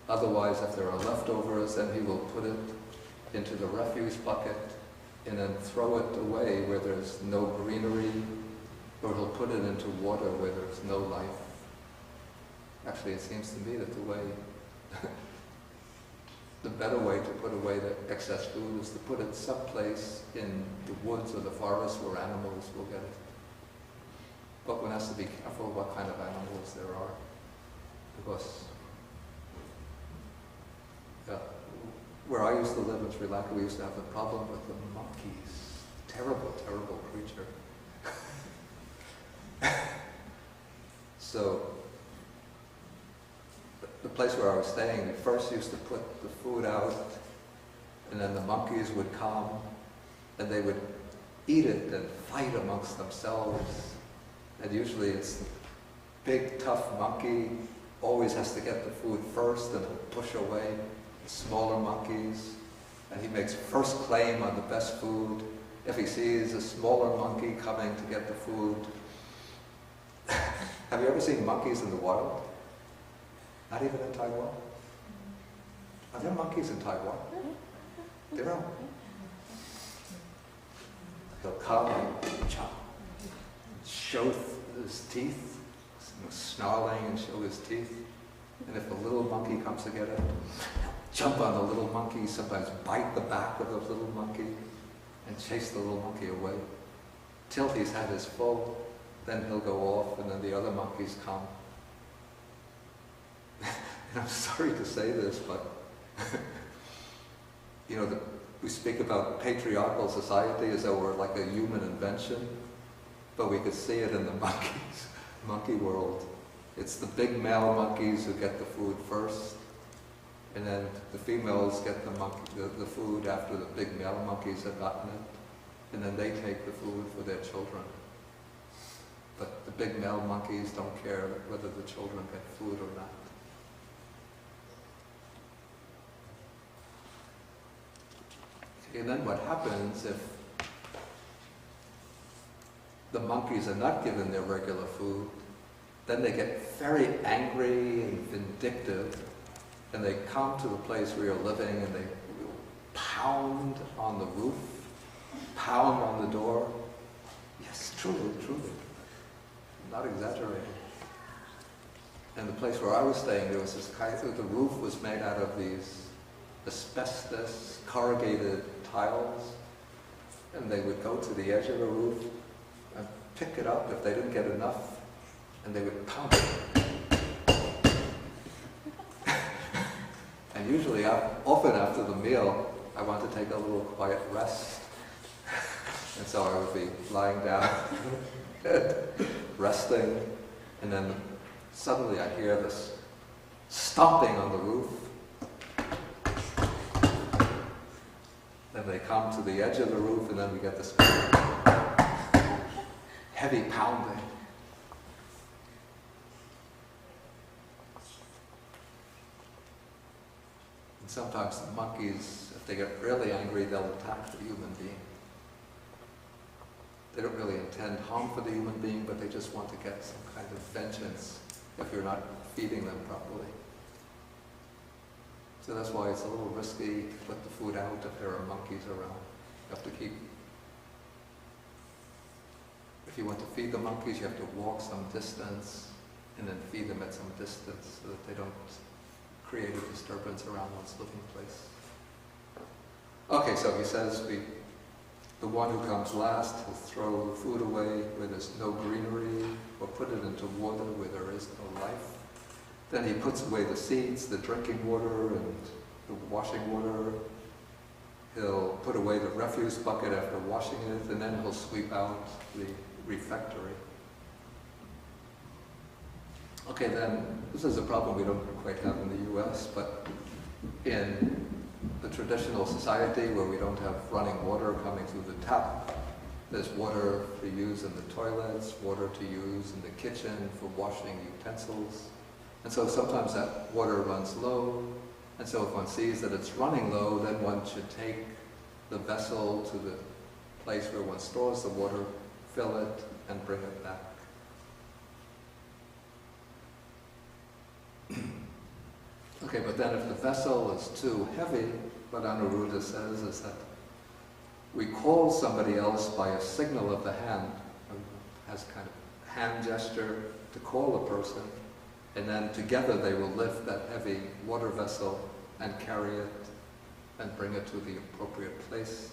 Otherwise, if there are leftovers, then he will put it into the refuse bucket and then throw it away where there's no greenery, or he'll put it into water where there's no life. Actually, it seems to me that the better way to put away the excess food is to put it someplace in the woods or the forest where animals will get it. But one has to be careful what kind of animals there are, because where I used to live in Sri Lanka, we used to have the problem with the monkeys. Terrible, terrible creature. So, the place where I was staying, we first used to put the food out, and then the monkeys would come, and they would eat it and fight amongst themselves. And usually it's the big, tough monkey always has to get the food first and push away the smaller monkeys. And he makes first claim on the best food. If he sees a smaller monkey coming to get the food. Have you ever seen monkeys in the wild? Not even in Taiwan? Are there monkeys in Taiwan? There are. He'll come and chop, show his teeth, snarling and show his teeth. And if a little monkey comes to get it, jump on the little monkey, sometimes bite the back of the little monkey and chase the little monkey away. Till he's had his full, then he'll go off and then the other monkeys come. And I'm sorry to say this, but we speak about patriarchal society as though we're like a human invention, but we could see it in the monkey world. It's the big male monkeys who get the food first, and then the females get the food after the big male monkeys have gotten it, and then they take the food for their children. but the big male monkeys don't care whether the children get food or not. And then what happens if the monkeys are not given their regular food? Then they get very angry and vindictive, and they come to the place where you're living and they pound on the roof, pound on the door. Yes, truly, truly. I'm not exaggerating. And the place where I was staying, there was this kind of, the roof was made out of these asbestos corrugated tiles, and they would go to the edge of the roof and pick it up if they didn't get enough, and they would pound it. And usually, often after the meal, I want to take a little quiet rest. And so I would be lying down, resting, and then suddenly I hear this stomping on the roof. Then they come to the edge of the roof, and then we get this heavy pounding. And sometimes the monkeys, if they get really angry, they'll attack the human being. They don't really intend harm for the human being, but they just want to get some kind of vengeance if you're not feeding them properly. So that's why it's a little risky to put the food out if there are monkeys around. You have to keep... If you want to feed the monkeys, you have to walk some distance and then feed them at some distance so that they don't create a disturbance around one's living place. Okay, so he says the one who comes last will throw the food away where there's no greenery, or put it into water where there is no life. Then he puts away the seeds, the drinking water, and the washing water. He'll put away the refuse bucket after washing it, and then he'll sweep out the refectory. Okay, then, this is a problem we don't quite have in the US, but in the traditional society where we don't have running water coming through the tap, there's water to use in the toilets, water to use in the kitchen for washing utensils. And so sometimes that water runs low, and so if one sees that it's running low, then one should take the vessel to the place where one stores the water, fill it, and bring it back. Okay, but then if the vessel is too heavy, what Anuruddha says is that we call somebody else by a signal of the hand, has kind of hand gesture to call a person, and then together they will lift that heavy water vessel and carry it and bring it to the appropriate place.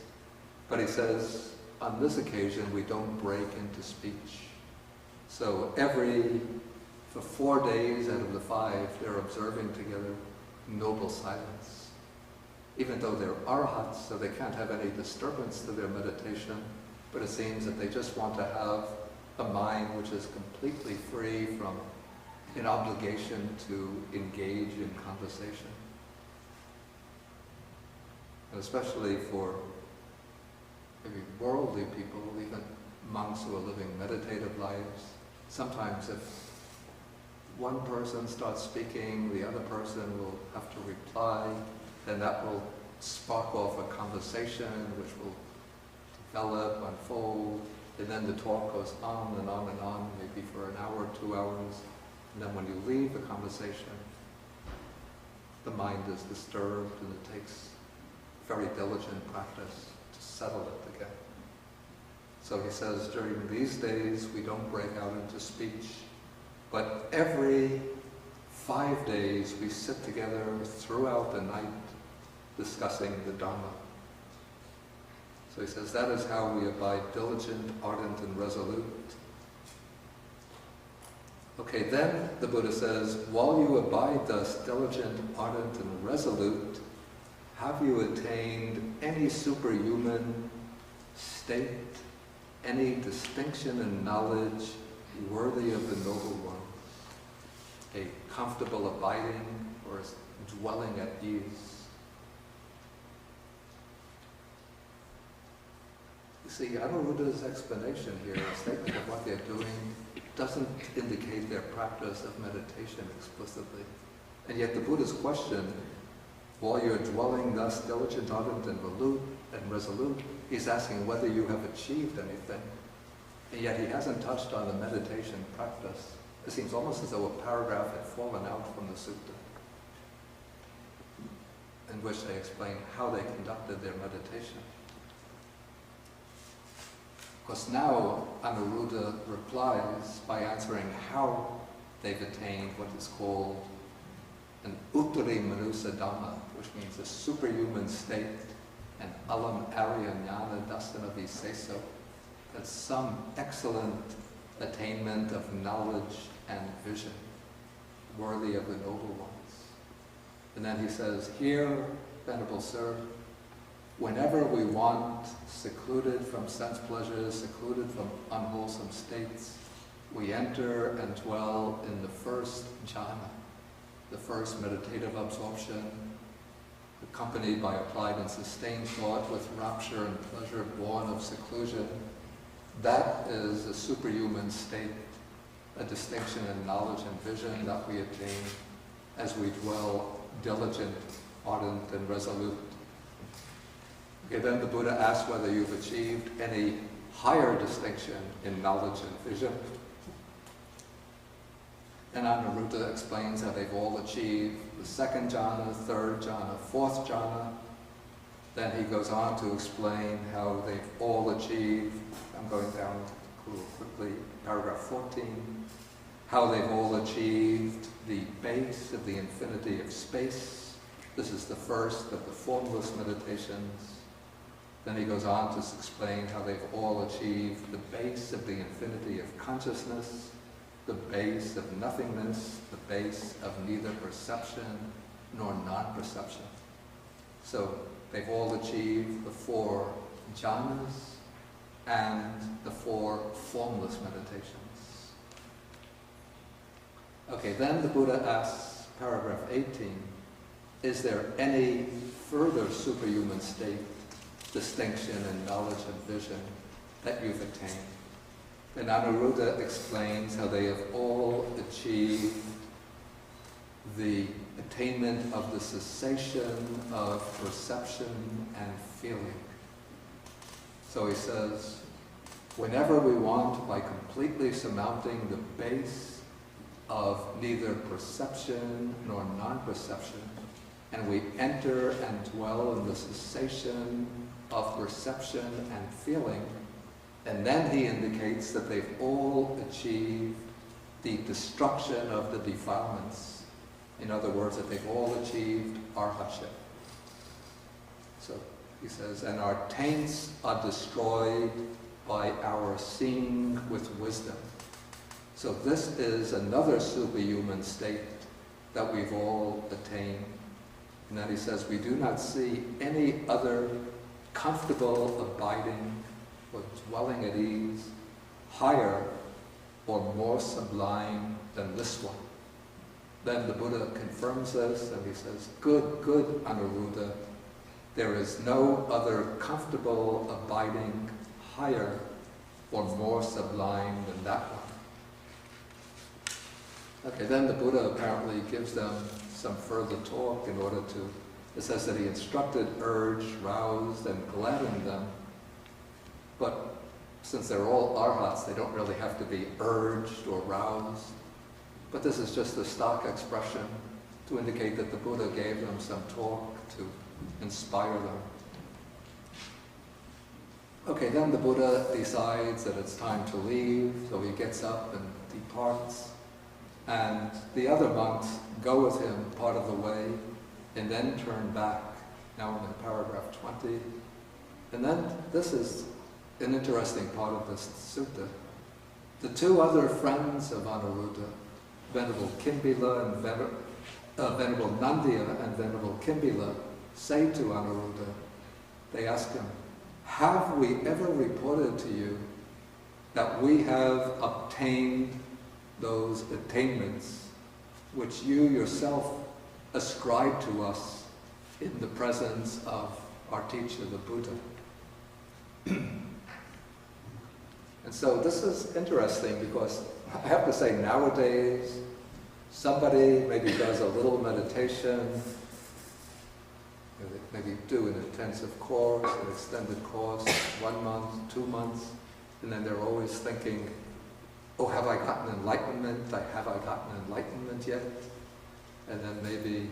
But he says, on this occasion, we don't break into speech. So for 4 days out of the 5, they're observing together noble silence. Even though they're arhats, so they can't have any disturbance to their meditation, but it seems that they just want to have a mind which is completely free from an obligation to engage in conversation. And especially for maybe worldly people, even monks who are living meditative lives, sometimes if one person starts speaking, the other person will have to reply, then that will spark off a conversation which will develop, unfold, and then the talk goes on and on and on, maybe for an hour, 2 hours, and then when you leave the conversation, the mind is disturbed and it takes very diligent practice to settle it again. So he says, during these days we don't break out into speech, but every 5 days we sit together throughout the night discussing the Dharma. So he says that is how we abide diligent, ardent, and resolute. Okay, then the Buddha says, while you abide thus diligent, ardent, and resolute, have you attained any superhuman state, any distinction in knowledge worthy of the Noble One, a comfortable abiding or a dwelling at ease? see, Anuruddha's explanation here, a statement of what they're doing, doesn't indicate their practice of meditation explicitly. And yet the Buddha's question, while you're dwelling thus diligent, ardent, and resolute, he's asking whether you have achieved anything. And yet he hasn't touched on the meditation practice. It seems almost as though a paragraph had fallen out from the sutta, in which they explain how they conducted their meditation. Of course, now Anuruddha replies by answering how they've attained what is called an uttari manusa dhamma, which means a superhuman state, an alam arya jnana dasana viseso. That's some excellent attainment of knowledge and vision, worthy of the noble ones. And then he says, here, Venerable Sir, whenever we want, secluded from sense pleasures, secluded from unwholesome states, we enter and dwell in the first jhana, the first meditative absorption, accompanied by applied and sustained thought with rapture and pleasure born of seclusion. That is a superhuman state, a distinction in knowledge and vision that we attain as we dwell diligent, ardent, and resolute. Okay, then the Buddha asks whether you've achieved any higher distinction in knowledge and vision. And Anuruddha explains how they've all achieved the second jhana, third jhana, fourth jhana. Then he goes on to explain how they've all achieved, I'm going down quickly, paragraph 14, how they've all achieved the base of the infinity of space. This is the first of the formless meditations. Then he goes on to explain how they've all achieved the base of the infinity of consciousness, the base of nothingness, the base of neither perception nor non-perception. So they've all achieved the 4 jhanas and the 4 formless meditations. Okay, then the Buddha asks, paragraph 18, is there any further superhuman state, distinction in knowledge and vision that you've attained? And Anuruddha explains how they have all achieved the attainment of the cessation of perception and feeling. So he says, whenever we want, by completely surmounting the base of neither perception nor non-perception, and we enter and dwell in the cessation of perception and feeling, and then he indicates that they've all achieved the destruction of the defilements. In other words, that they've all achieved arhatship. So he says, and our taints are destroyed by our seeing with wisdom. So this is another superhuman state that we've all attained. And then he says, we do not see any other comfortable abiding or dwelling at ease, higher or more sublime than this one. Then the Buddha confirms this and he says, good, good, Anuruddha, there is no other comfortable abiding higher or more sublime than that one. Okay, then the Buddha apparently gives them some further talk in order to, it says that he instructed, urged, roused, and gladdened them. But since they're all arhats, they don't really have to be urged or roused. But this is just a stock expression to indicate that the Buddha gave them some talk to inspire them. Okay, then the Buddha decides that it's time to leave, so he gets up and departs. And the other monks go with him part of the way and then turn back. Now I'm in paragraph 20. And then this is an interesting part of this sutta. The 2 other friends of Anuruddha, Venerable Kimbila and Venerable Nandiya and Venerable Kimbila, say to Anuruddha, they ask him, have we ever reported to you that we have obtained those attainments which you yourself ascribe to us in the presence of our teacher, the Buddha? And so this is interesting because I have to say nowadays, somebody maybe does a little meditation, maybe do an intensive course, an extended course, 1 month, 2 months, and then they're always thinking, oh, have I gotten enlightenment? Have I gotten enlightenment yet? And then maybe,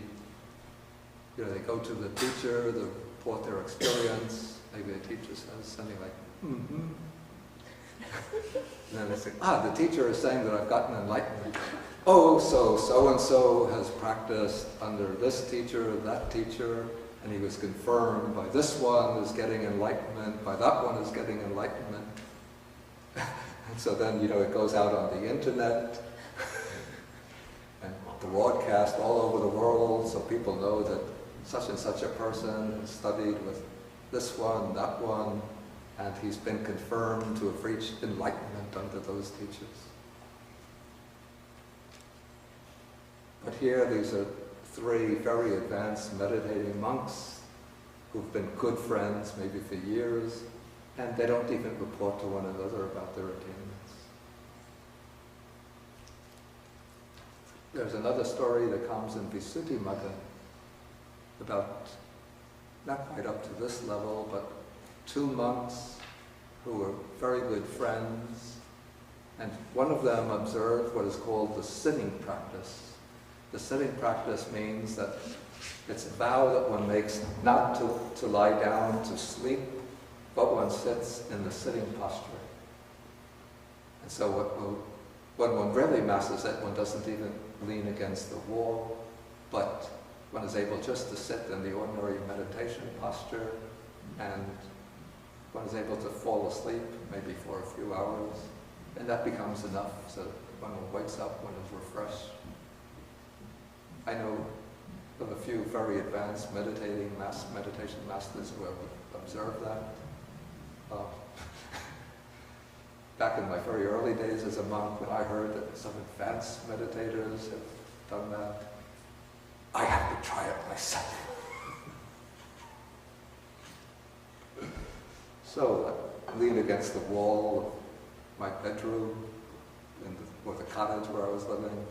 they go to the teacher, they report their experience, maybe the teacher says something like, mm-hmm. And then they say, the teacher is saying that I've gotten enlightenment. Oh, so-and-so has practiced under this teacher, that teacher, and he was confirmed by this one is getting enlightenment, by that one is getting enlightenment. And so then, it goes out on the internet and broadcast all over the world so people know that such and such a person has studied with this one, that one, and he's been confirmed to have reached enlightenment under those teachers. But here, these are 3 very advanced meditating monks who've been good friends maybe for years, and they don't even report to one another about their attainments. There's another story that comes in Visuddhimagga about, not quite up to this level, but 2 monks who were very good friends, and one of them observed what is called the sitting practice. The sitting practice means that it's a vow that one makes not to lie down to sleep, but one sits in the sitting posture. And so when one really masters it, one doesn't even lean against the wall, but one is able just to sit in the ordinary meditation posture, and one is able to fall asleep maybe for a few hours, and that becomes enough so that when one wakes up, one is refreshed. I know of a few very advanced meditation masters who have observed that. Back in my very early days as a monk, when I heard that some advanced meditators have done that, I have to try it myself. So I leaned against the wall of my bedroom or the cottage where I was living.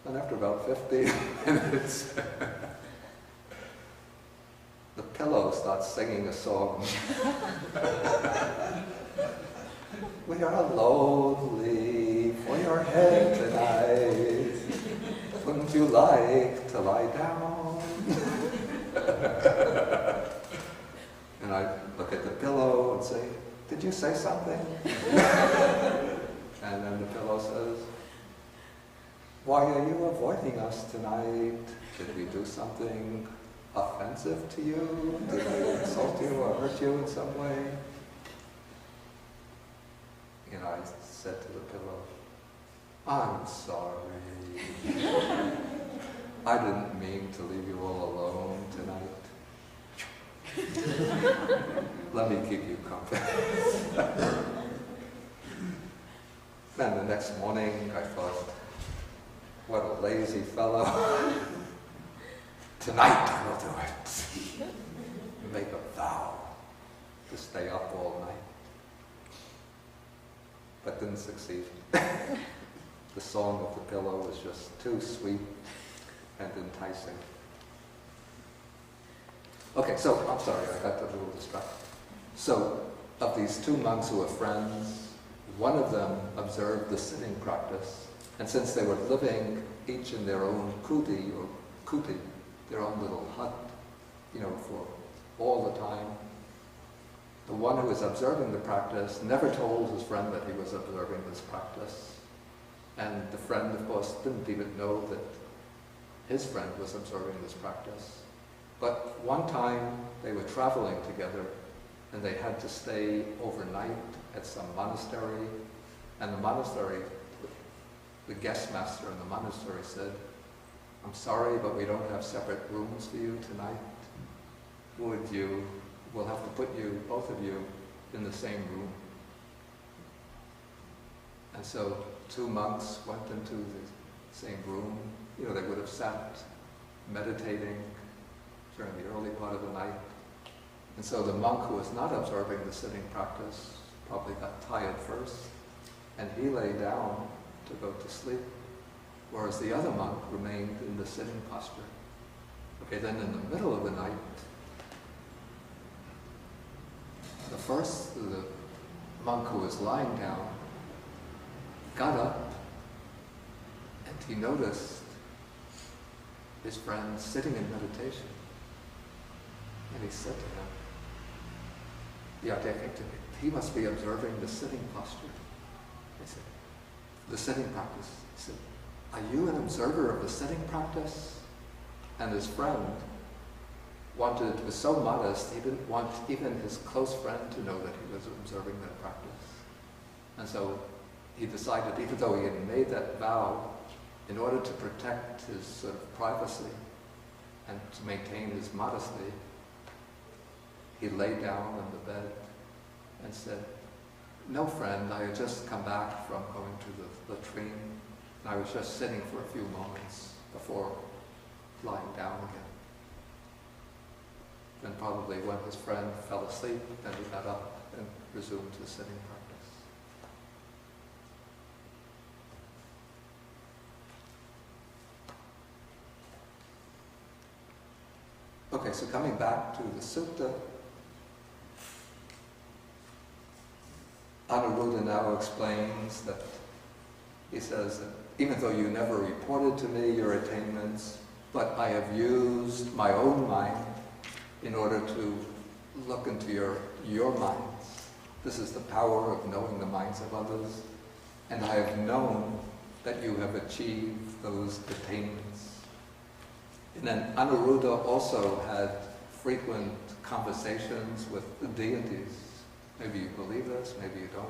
And after about 15 minutes, the pillow starts singing a song. We are lonely for your head tonight. Wouldn't you like to lie down? And I look at the pillow and say, did you say something? And then the pillow says, why are you avoiding us tonight? Did we do something offensive to you? Did I insult you or hurt you in some way? And I said to the pillow, I'm sorry. I didn't mean to leave you all alone tonight. Let me keep you company. Then the next morning I thought, what a lazy fellow. Tonight I will do it. Make a vow to stay up all night. But didn't succeed. The song of the pillow was just too sweet and enticing. Okay, so, I'm sorry, I got a little distracted. So, of these 2 monks who were friends, one of them observed the sitting practice, and since they were living each in their own kuti, their own little hut, for all the time, the one who was observing the practice never told his friend that he was observing this practice. And the friend, of course, didn't even know that his friend was observing this practice. But one time they were traveling together and they had to stay overnight at some monastery. And the monastery, the guest master in the monastery said, I'm sorry, but we don't have separate rooms for you tonight. We'll have to put you, both of you, in the same room. And so 2 monks went into the same room. They would have sat meditating during the early part of the night. And so the monk who was not observing the sitting practice probably got tired first, and he lay down to go to sleep, whereas the other monk remained in the sitting posture. Okay, then in the middle of the night, the monk who was lying down got up, and he noticed his friend sitting in meditation. And he said to him, he must be observing the sitting posture. He said, the sitting practice. He said, are you an observer of the sitting practice? And his friend was so modest, he didn't want even his close friend to know that he was observing that practice. And so he decided, even though he had made that vow, in order to protect his sort of privacy and to maintain his modesty, he lay down on the bed and said, no friend, I had just come back from going to the latrine, and I was just sitting for a few moments before lying down again. Then probably when his friend fell asleep, then he got up and resumed his sitting practice. Okay, so coming back to the sutta, Anuruddha now explains that, he says that even though you never reported to me your attainments, but I have used my own mind in order to look into your minds. This is the power of knowing the minds of others, and I have known that you have achieved those attainments. And then Anuruddha also had frequent conversations with the deities. Maybe you believe this, maybe you don't.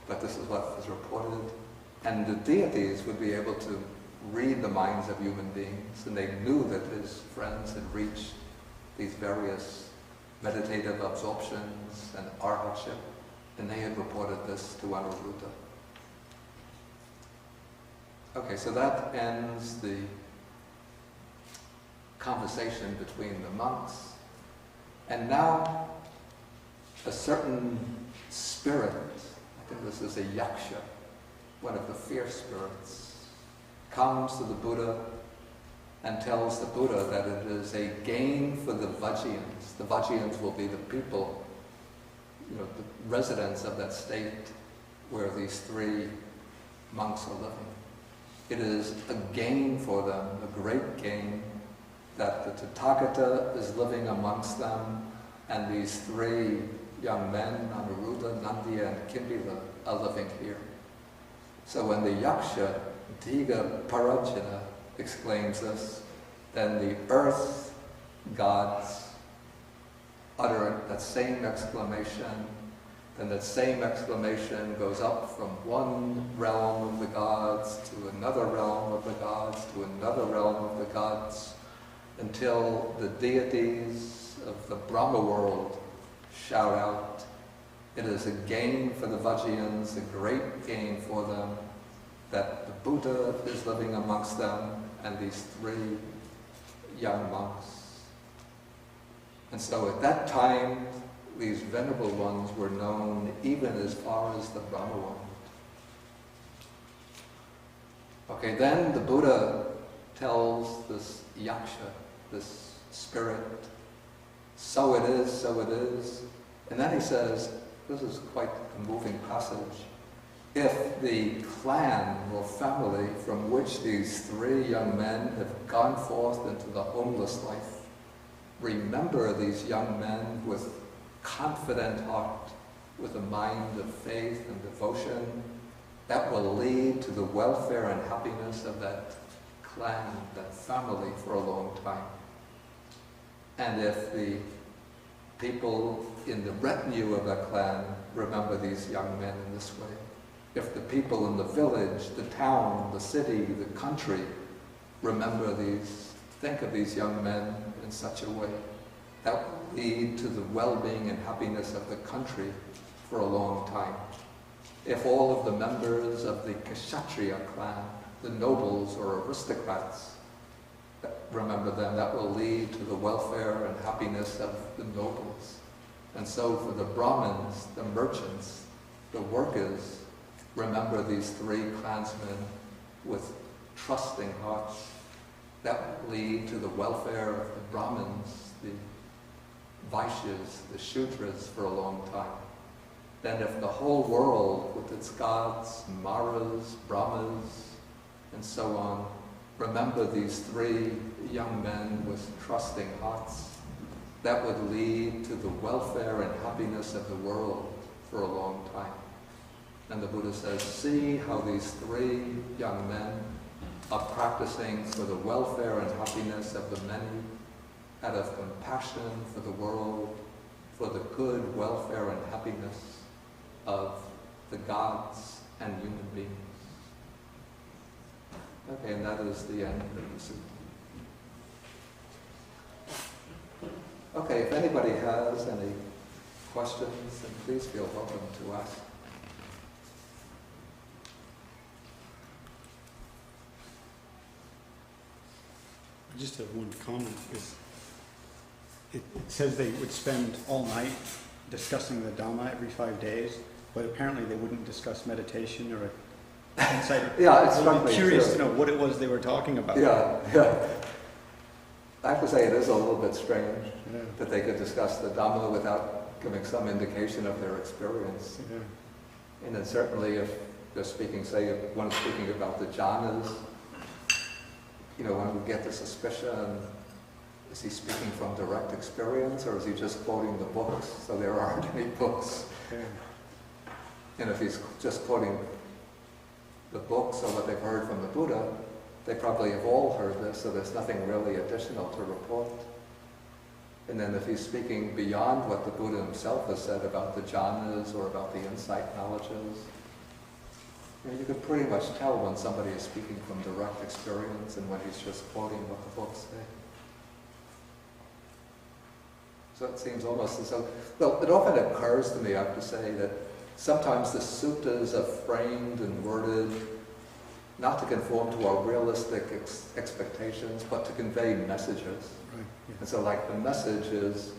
But this is what was reported. And the deities would be able to read the minds of human beings, and they knew that his friends had reached these various meditative absorptions and arhatship, and they had reported this to Anuruddha. Okay, so that ends the conversation between the monks. And now a certain spirit, I think this is a yaksha, one of the fierce spirits, comes to the Buddha and tells the Buddha that it is a gain for the Vajjayans. The Vajjayans will be the people, the residents of that state where these three monks are living. It is a gain for them, a great gain, that the Tathagata is living amongst them, and these three young men, Anuruddha, Nandiya, and Kimbila, are living here. So when the yaksha, Diga Parajana, exclaims this, then the earth gods utter that same exclamation, then that same exclamation goes up from one realm of the gods to another realm of the gods to another realm of the gods, until the deities of the Brahma world shout out, it is a gain for the Vajjayans, a great gain for them, that the Buddha is living amongst them and these three young monks. And so at that time, these venerable ones were known even as far as the Brahma world. Okay, then the Buddha tells this yaksha, this spirit, so it is, so it is. And then he says, this is quite a moving passage, if the clan or family from which these three young men have gone forth into the homeless life, remember these young men with confident heart, with a mind of faith and devotion, that will lead to the welfare and happiness of that clan, that family for a long time. And if the people in the retinue of that clan remember these young men in this way, if the people in the village, the town, the city, the country remember these, think of these young men in such a way, that will lead to the well-being and happiness of the country for a long time. If all of the members of the Kshatriya clan, the nobles or aristocrats, remember them, that will lead to the welfare and happiness of the nobles. And so for the Brahmins, the merchants, the workers, remember these three clansmen with trusting hearts that will lead to the welfare of the Brahmins, the Vaishyas, the Shudras for a long time. Then if the whole world with its gods, Maras, Brahmas, and so on, remember these three young men with trusting hearts, that would lead to the welfare and happiness of the world for a long time. And the Buddha says, see how these three young men are practicing for the welfare and happiness of the many, out of compassion for the world, for the good welfare and happiness of the gods and human beings. Okay, and that is the end of the sutta. Okay, if anybody has any questions, then please feel welcome to ask. I just have one comment. It says they would spend all night discussing the Dhamma every 5 days, but apparently they wouldn't discuss meditation or insight. Yeah, it struck I'm me curious too. to know what it was they were talking about. Yeah. I have to say it is a little bit strange Yeah. that they could discuss the Dhamma without giving some indication of their experience. Yeah. And then certainly if they're speaking, say, if one is speaking about the jhanas, one would get the suspicion, is he speaking from direct experience or is he just quoting the books? So there aren't any books. Yeah. And if he's just quoting the books or what they've heard from the Buddha, they probably have all heard this, so there's nothing really additional to report. And then if he's speaking beyond what the Buddha himself has said about the jhanas or about the insight knowledges, you can pretty much tell when somebody is speaking from direct experience and when he's just quoting what the books say. So it seems almost as though, well, it often occurs to me, I have to say, that sometimes the suttas are framed and worded not to conform to our realistic expectations, but to convey messages. Right. Yeah. And so like the message is,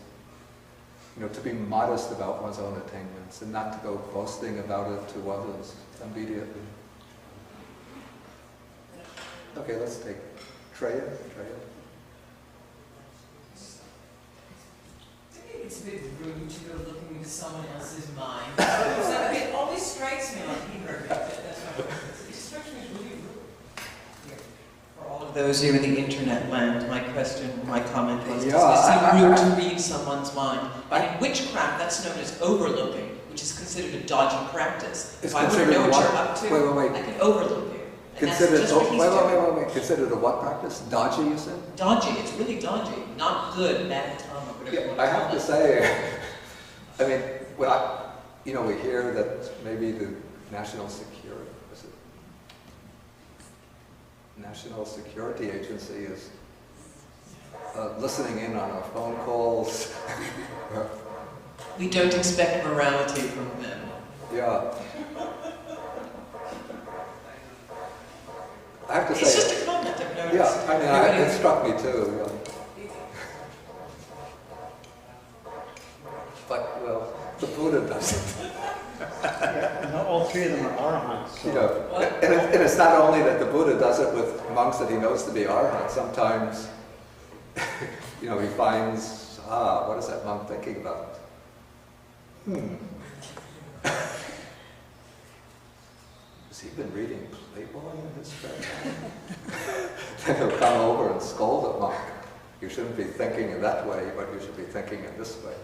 to be modest about one's own attainments and not to go boasting about it to others immediately. Okay, let's take Treya. It's a bit rude to go looking into someone else's mind. It always strikes me like he heard it. That's why it strikes me as really rude. For all of those here in the internet land, my comment was, does it seem rude to read someone's mind? And in witchcraft, that's known as overlooking, which is considered a dodgy practice. If I want to know what you're up to, I can overlook you. Considered wait. Considered a what practice? Dodgy, you said? Dodgy. It's really dodgy. Not good. Bad tongue. Yeah, I have to say, I mean, we hear that maybe the National Security Agency is listening in on our phone calls. We don't expect morality from them. Yeah. I have to say, it's just a comment I've noticed. Yeah, I mean, it struck me too. Yeah. But, well, the Buddha doesn't. Yeah, all three of them are arahants. So. And it's not only that the Buddha does it with monks that he knows to be arahants. Sometimes, he finds, what is that monk thinking about? Has he been reading Playboy in his spare time? Then he'll come over and scold the monk. You shouldn't be thinking in that way, but you should be thinking in this way.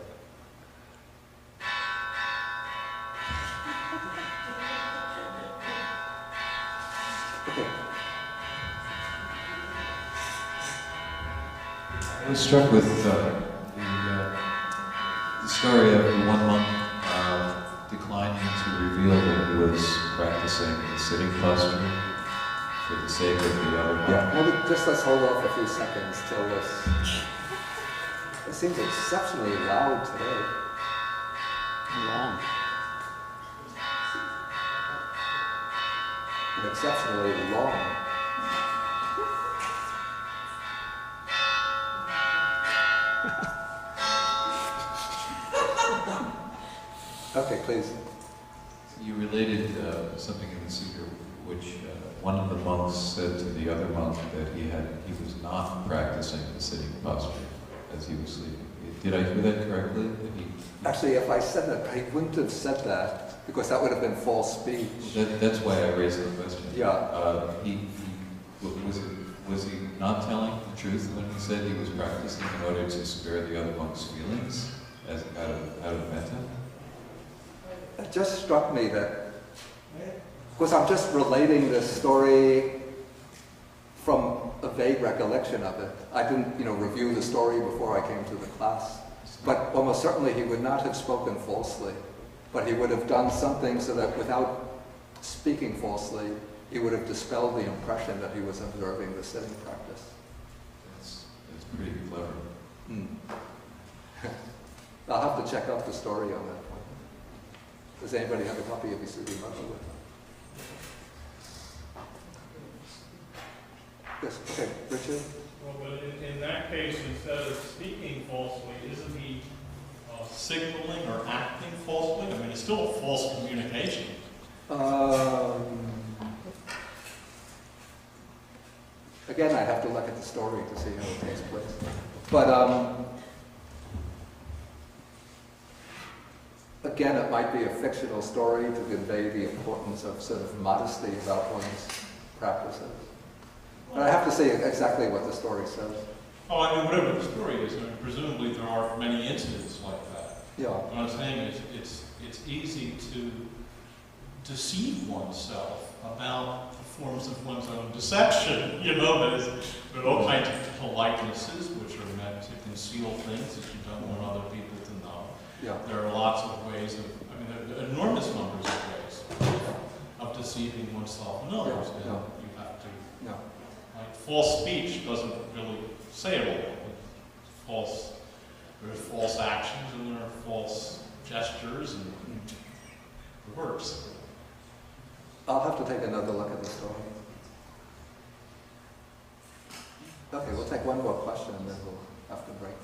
I was struck with the story of the one monk declining to reveal that he was practicing the sitting posture for the sake of the other monk. Yeah, let's hold off a few seconds till this. It seems exceptionally loud today. Long. And exceptionally long. Okay, please. You related something in the Sutta which one of the monks said to the other monk that he was not practicing the sitting posture as he was sleeping. Did I hear that correctly? Actually, if I said that, I wouldn't have said that, because that would have been false speech. That's why I raised the question. Yeah. Was he not telling the truth when he said he was practicing in order to spare the other monk's feelings out of metta? It just struck me that, of course, I'm just relating this story from a vague recollection of it. I didn't, review the story before I came to the class. But almost certainly he would not have spoken falsely. But he would have done something so that without speaking falsely, he would have dispelled the impression that he was observing the sitting practice. That's pretty clever. I'll have to check out the story on that point. Does anybody have a copy of Visuddhimagga with them? Yes, okay, Richard? Well, but in that case, instead of speaking falsely, isn't he signaling or acting falsely? I mean, it's still a false communication. Again, I'd have to look at the story to see how it takes place. But again, it might be a fictional story to convey the importance of sort of modesty about one's practices. But I have to say exactly what the story says. Oh, I mean, whatever the story is, presumably there are many incidents like that. Yeah. What I'm saying is, it's easy to deceive oneself about the forms of one's own deception. There are all kinds of politenesses which are meant to conceal things that you don't want other people to know. Yeah. There are lots of ways there are enormous numbers of ways of deceiving oneself and others. Yeah. And you have to, Yeah. like, false speech doesn't really say it all. There are false actions and there are false gestures and it works. I'll have to take another look at the story. Okay, we'll take one more question and then we'll have to break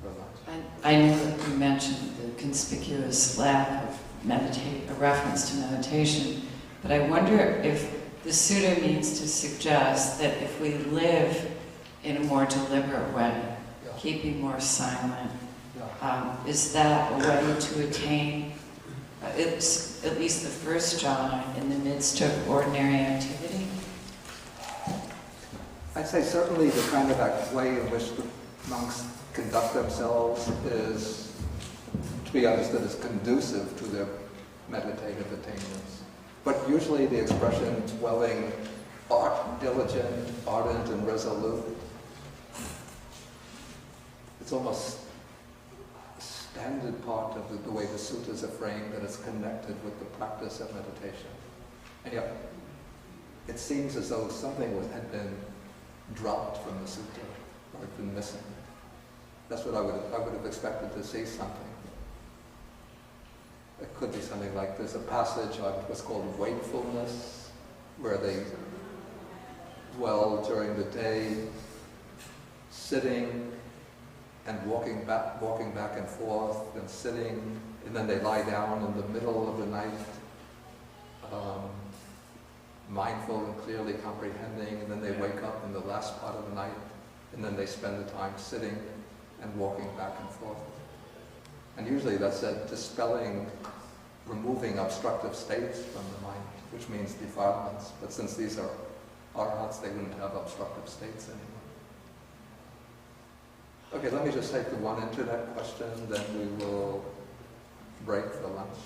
for lunch. I know that you mentioned the conspicuous lack of a reference to meditation, but I wonder if the sutta means to suggest that if we live in a more deliberate way, keeping more silent, is that a way to attain, it's at least the first jhana, in the midst of ordinary activity? I'd say certainly the kind of way in which the monks conduct themselves is to be understood as conducive to their meditative attainments. But usually the expression dwelling, diligent, ardent, and resolute, it's almost a standard part of the way the suttas are framed, that it's connected with the practice of meditation. And yet, it seems as though something had been dropped from the sutta, or had been missing. That's what I would have expected to see something. It could be something like there's a passage on what's called wakefulness, where they dwell during the day, sitting and walking back and forth, and sitting, and then they lie down in the middle of the night, mindful and clearly comprehending, and then they wake up in the last part of the night, and then they spend the time sitting and walking back and forth. And usually that's dispelling, removing obstructive states from the mind, which means defilements. But since these are arhats, they wouldn't have obstructive states anymore. Okay, let me just take the one internet question, then we will break for lunch.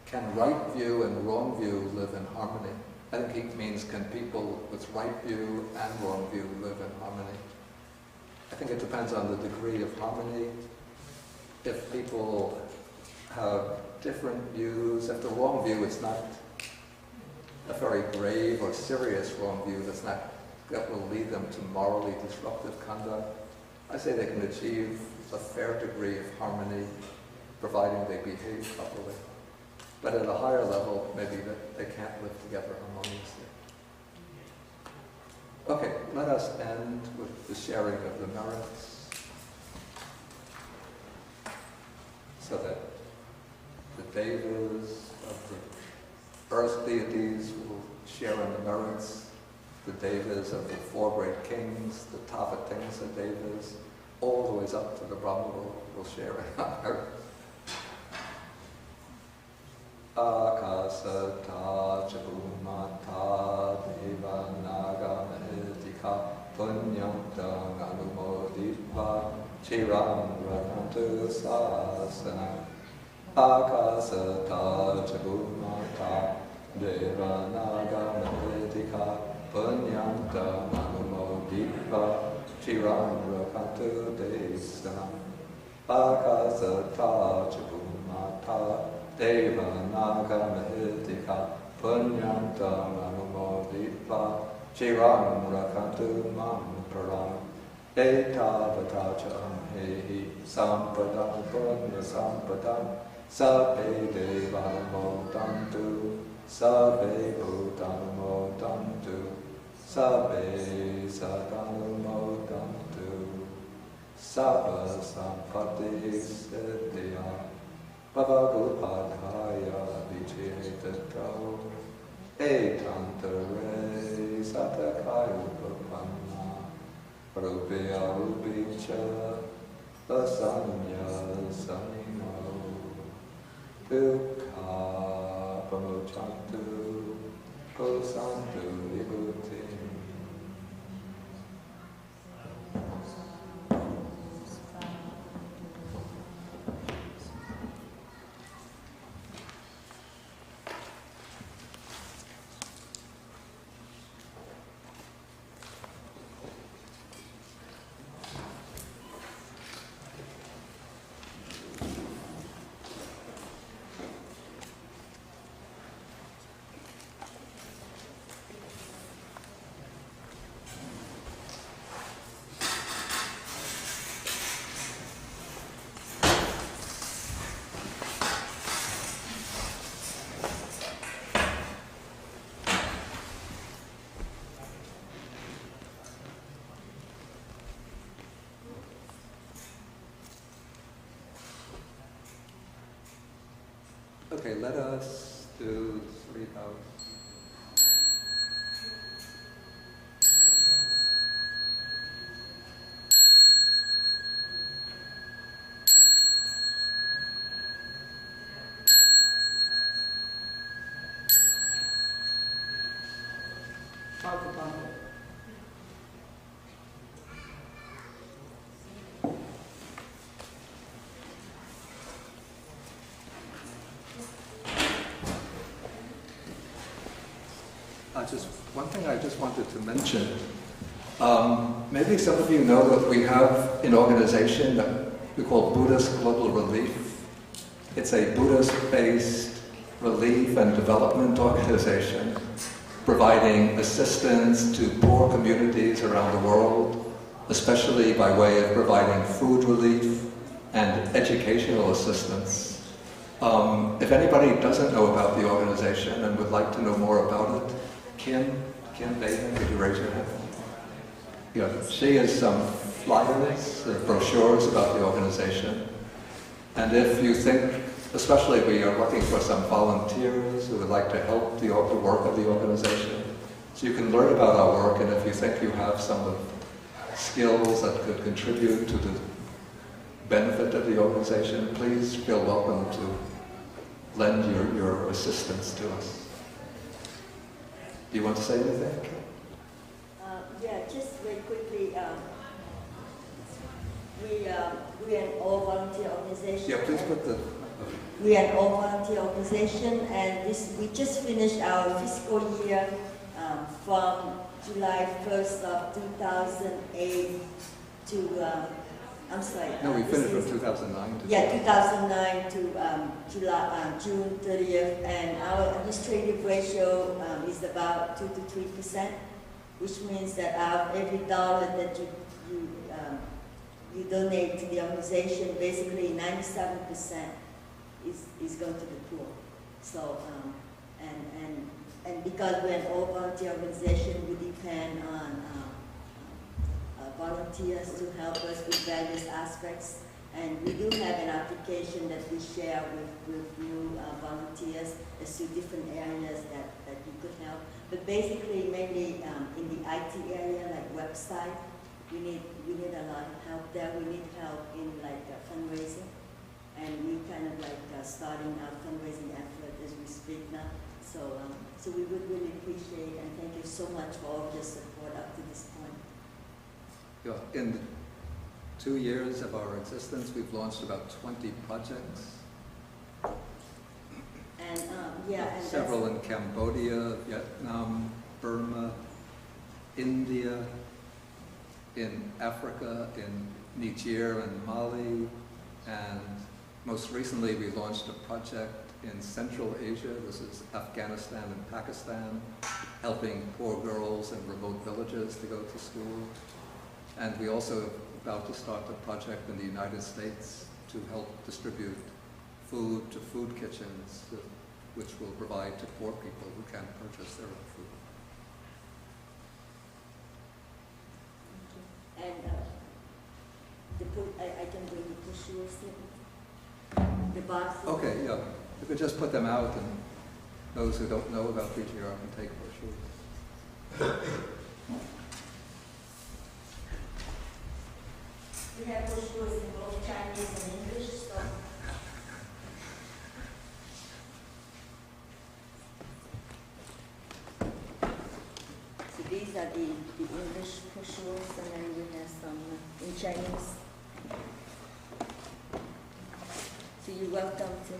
Can right view and wrong view live in harmony? I think he means, can people with right view and wrong view live in harmony? I think it depends on the degree of harmony. If people have different views, if the wrong view is not a very grave or serious wrong view that will lead them to morally disruptive conduct, I say they can achieve a fair degree of harmony, providing they behave properly. But at a higher level, maybe that they can't live together harmoniously. Okay, let us end with the sharing of the merits, so that devas of the earth deities will share in the merits. The devas of the four great kings, the Tavatimsa devas, all the ways up to the Brahma will share in our merits. Akasata Chabhumata Deva Naga Mahitika Punyamtam Anumoditva Chiram Rakantu Sasana Akasata Chabhumata Deva Naga Mahitika Punyamtam Anumoditva Chiram Rakantu Desana Akasata Chabhumata Deva Naga Mahitika Punyantam Anumoditva Chiram Rakantu Mam Param Etavatacha Hehi Sampadam Punya Sampadam Sabbe Devanumodantu Sabbe Bhudanumodantu Sabbe Sadanumodantu Sabba Sampati Siddhya Bhavagupadhaya Vichetato Etantare Satakaya Upapanna Rupya Rupicha Lasanya Samino Dukkha Pamochantu Kosantu Vibhutim. Okay, let us do 3 hours. One thing I just wanted to mention, maybe some of you know that we have an organization that we call Buddhist Global Relief. It's a Buddhist-based relief and development organization providing assistance to poor communities around the world, especially by way of providing food relief and educational assistance. If anybody doesn't know about the organization and would like to know more about it, Kim Baden, could you raise your hand? Yeah, she has some flyers, brochures about the organization. And if you think, especially we are looking for some volunteers who would like to help the work of the organization, so you can learn about our work, and if you think you have some of skills that could contribute to the benefit of the organization, please feel welcome to lend your assistance to us. Do you want to say anything? Yeah, just very quickly. We are an all-volunteer organization. Yeah, please put the... We are an all-volunteer organization, and we just finished our fiscal year from July 1st of 2008 to, I'm sorry. No, we finished from 2009 to... Yeah, 2009 to June 30th, and our administrative ratio is about 2 to 3%, which means that out of every dollar that you donate to the organization, basically 97% is going to the poor. So, and because we're an all-volunteer organization, we depend on volunteers to help us with various aspects. And we do have an application that we share with new volunteers as to different areas that you could help. But basically, mainly in the IT area, like website, we need a lot of help there. We need help in like fundraising, and we kind of like starting our fundraising effort as we speak now. So we would really appreciate and thank you so much for all of your support up to this point. Yeah, in the 2 years of our existence, we've launched about 20 projects. And and several in Cambodia, Vietnam, Burma, India, in Africa, in Niger and Mali, and most recently we launched a project in Central Asia. This is Afghanistan and Pakistan, helping poor girls in remote villages to go to school. And we also about to start a project in the United States to help distribute food to food kitchens, which will provide to poor people who can't purchase their own food. And I can bring the brochures the boxes. Okay, yeah. You could just put them out, and those who don't know about PGR can take brochures. We have brochures in both Chinese and English, so. So these are the English brochures, and then we have some in Chinese. So you're welcome to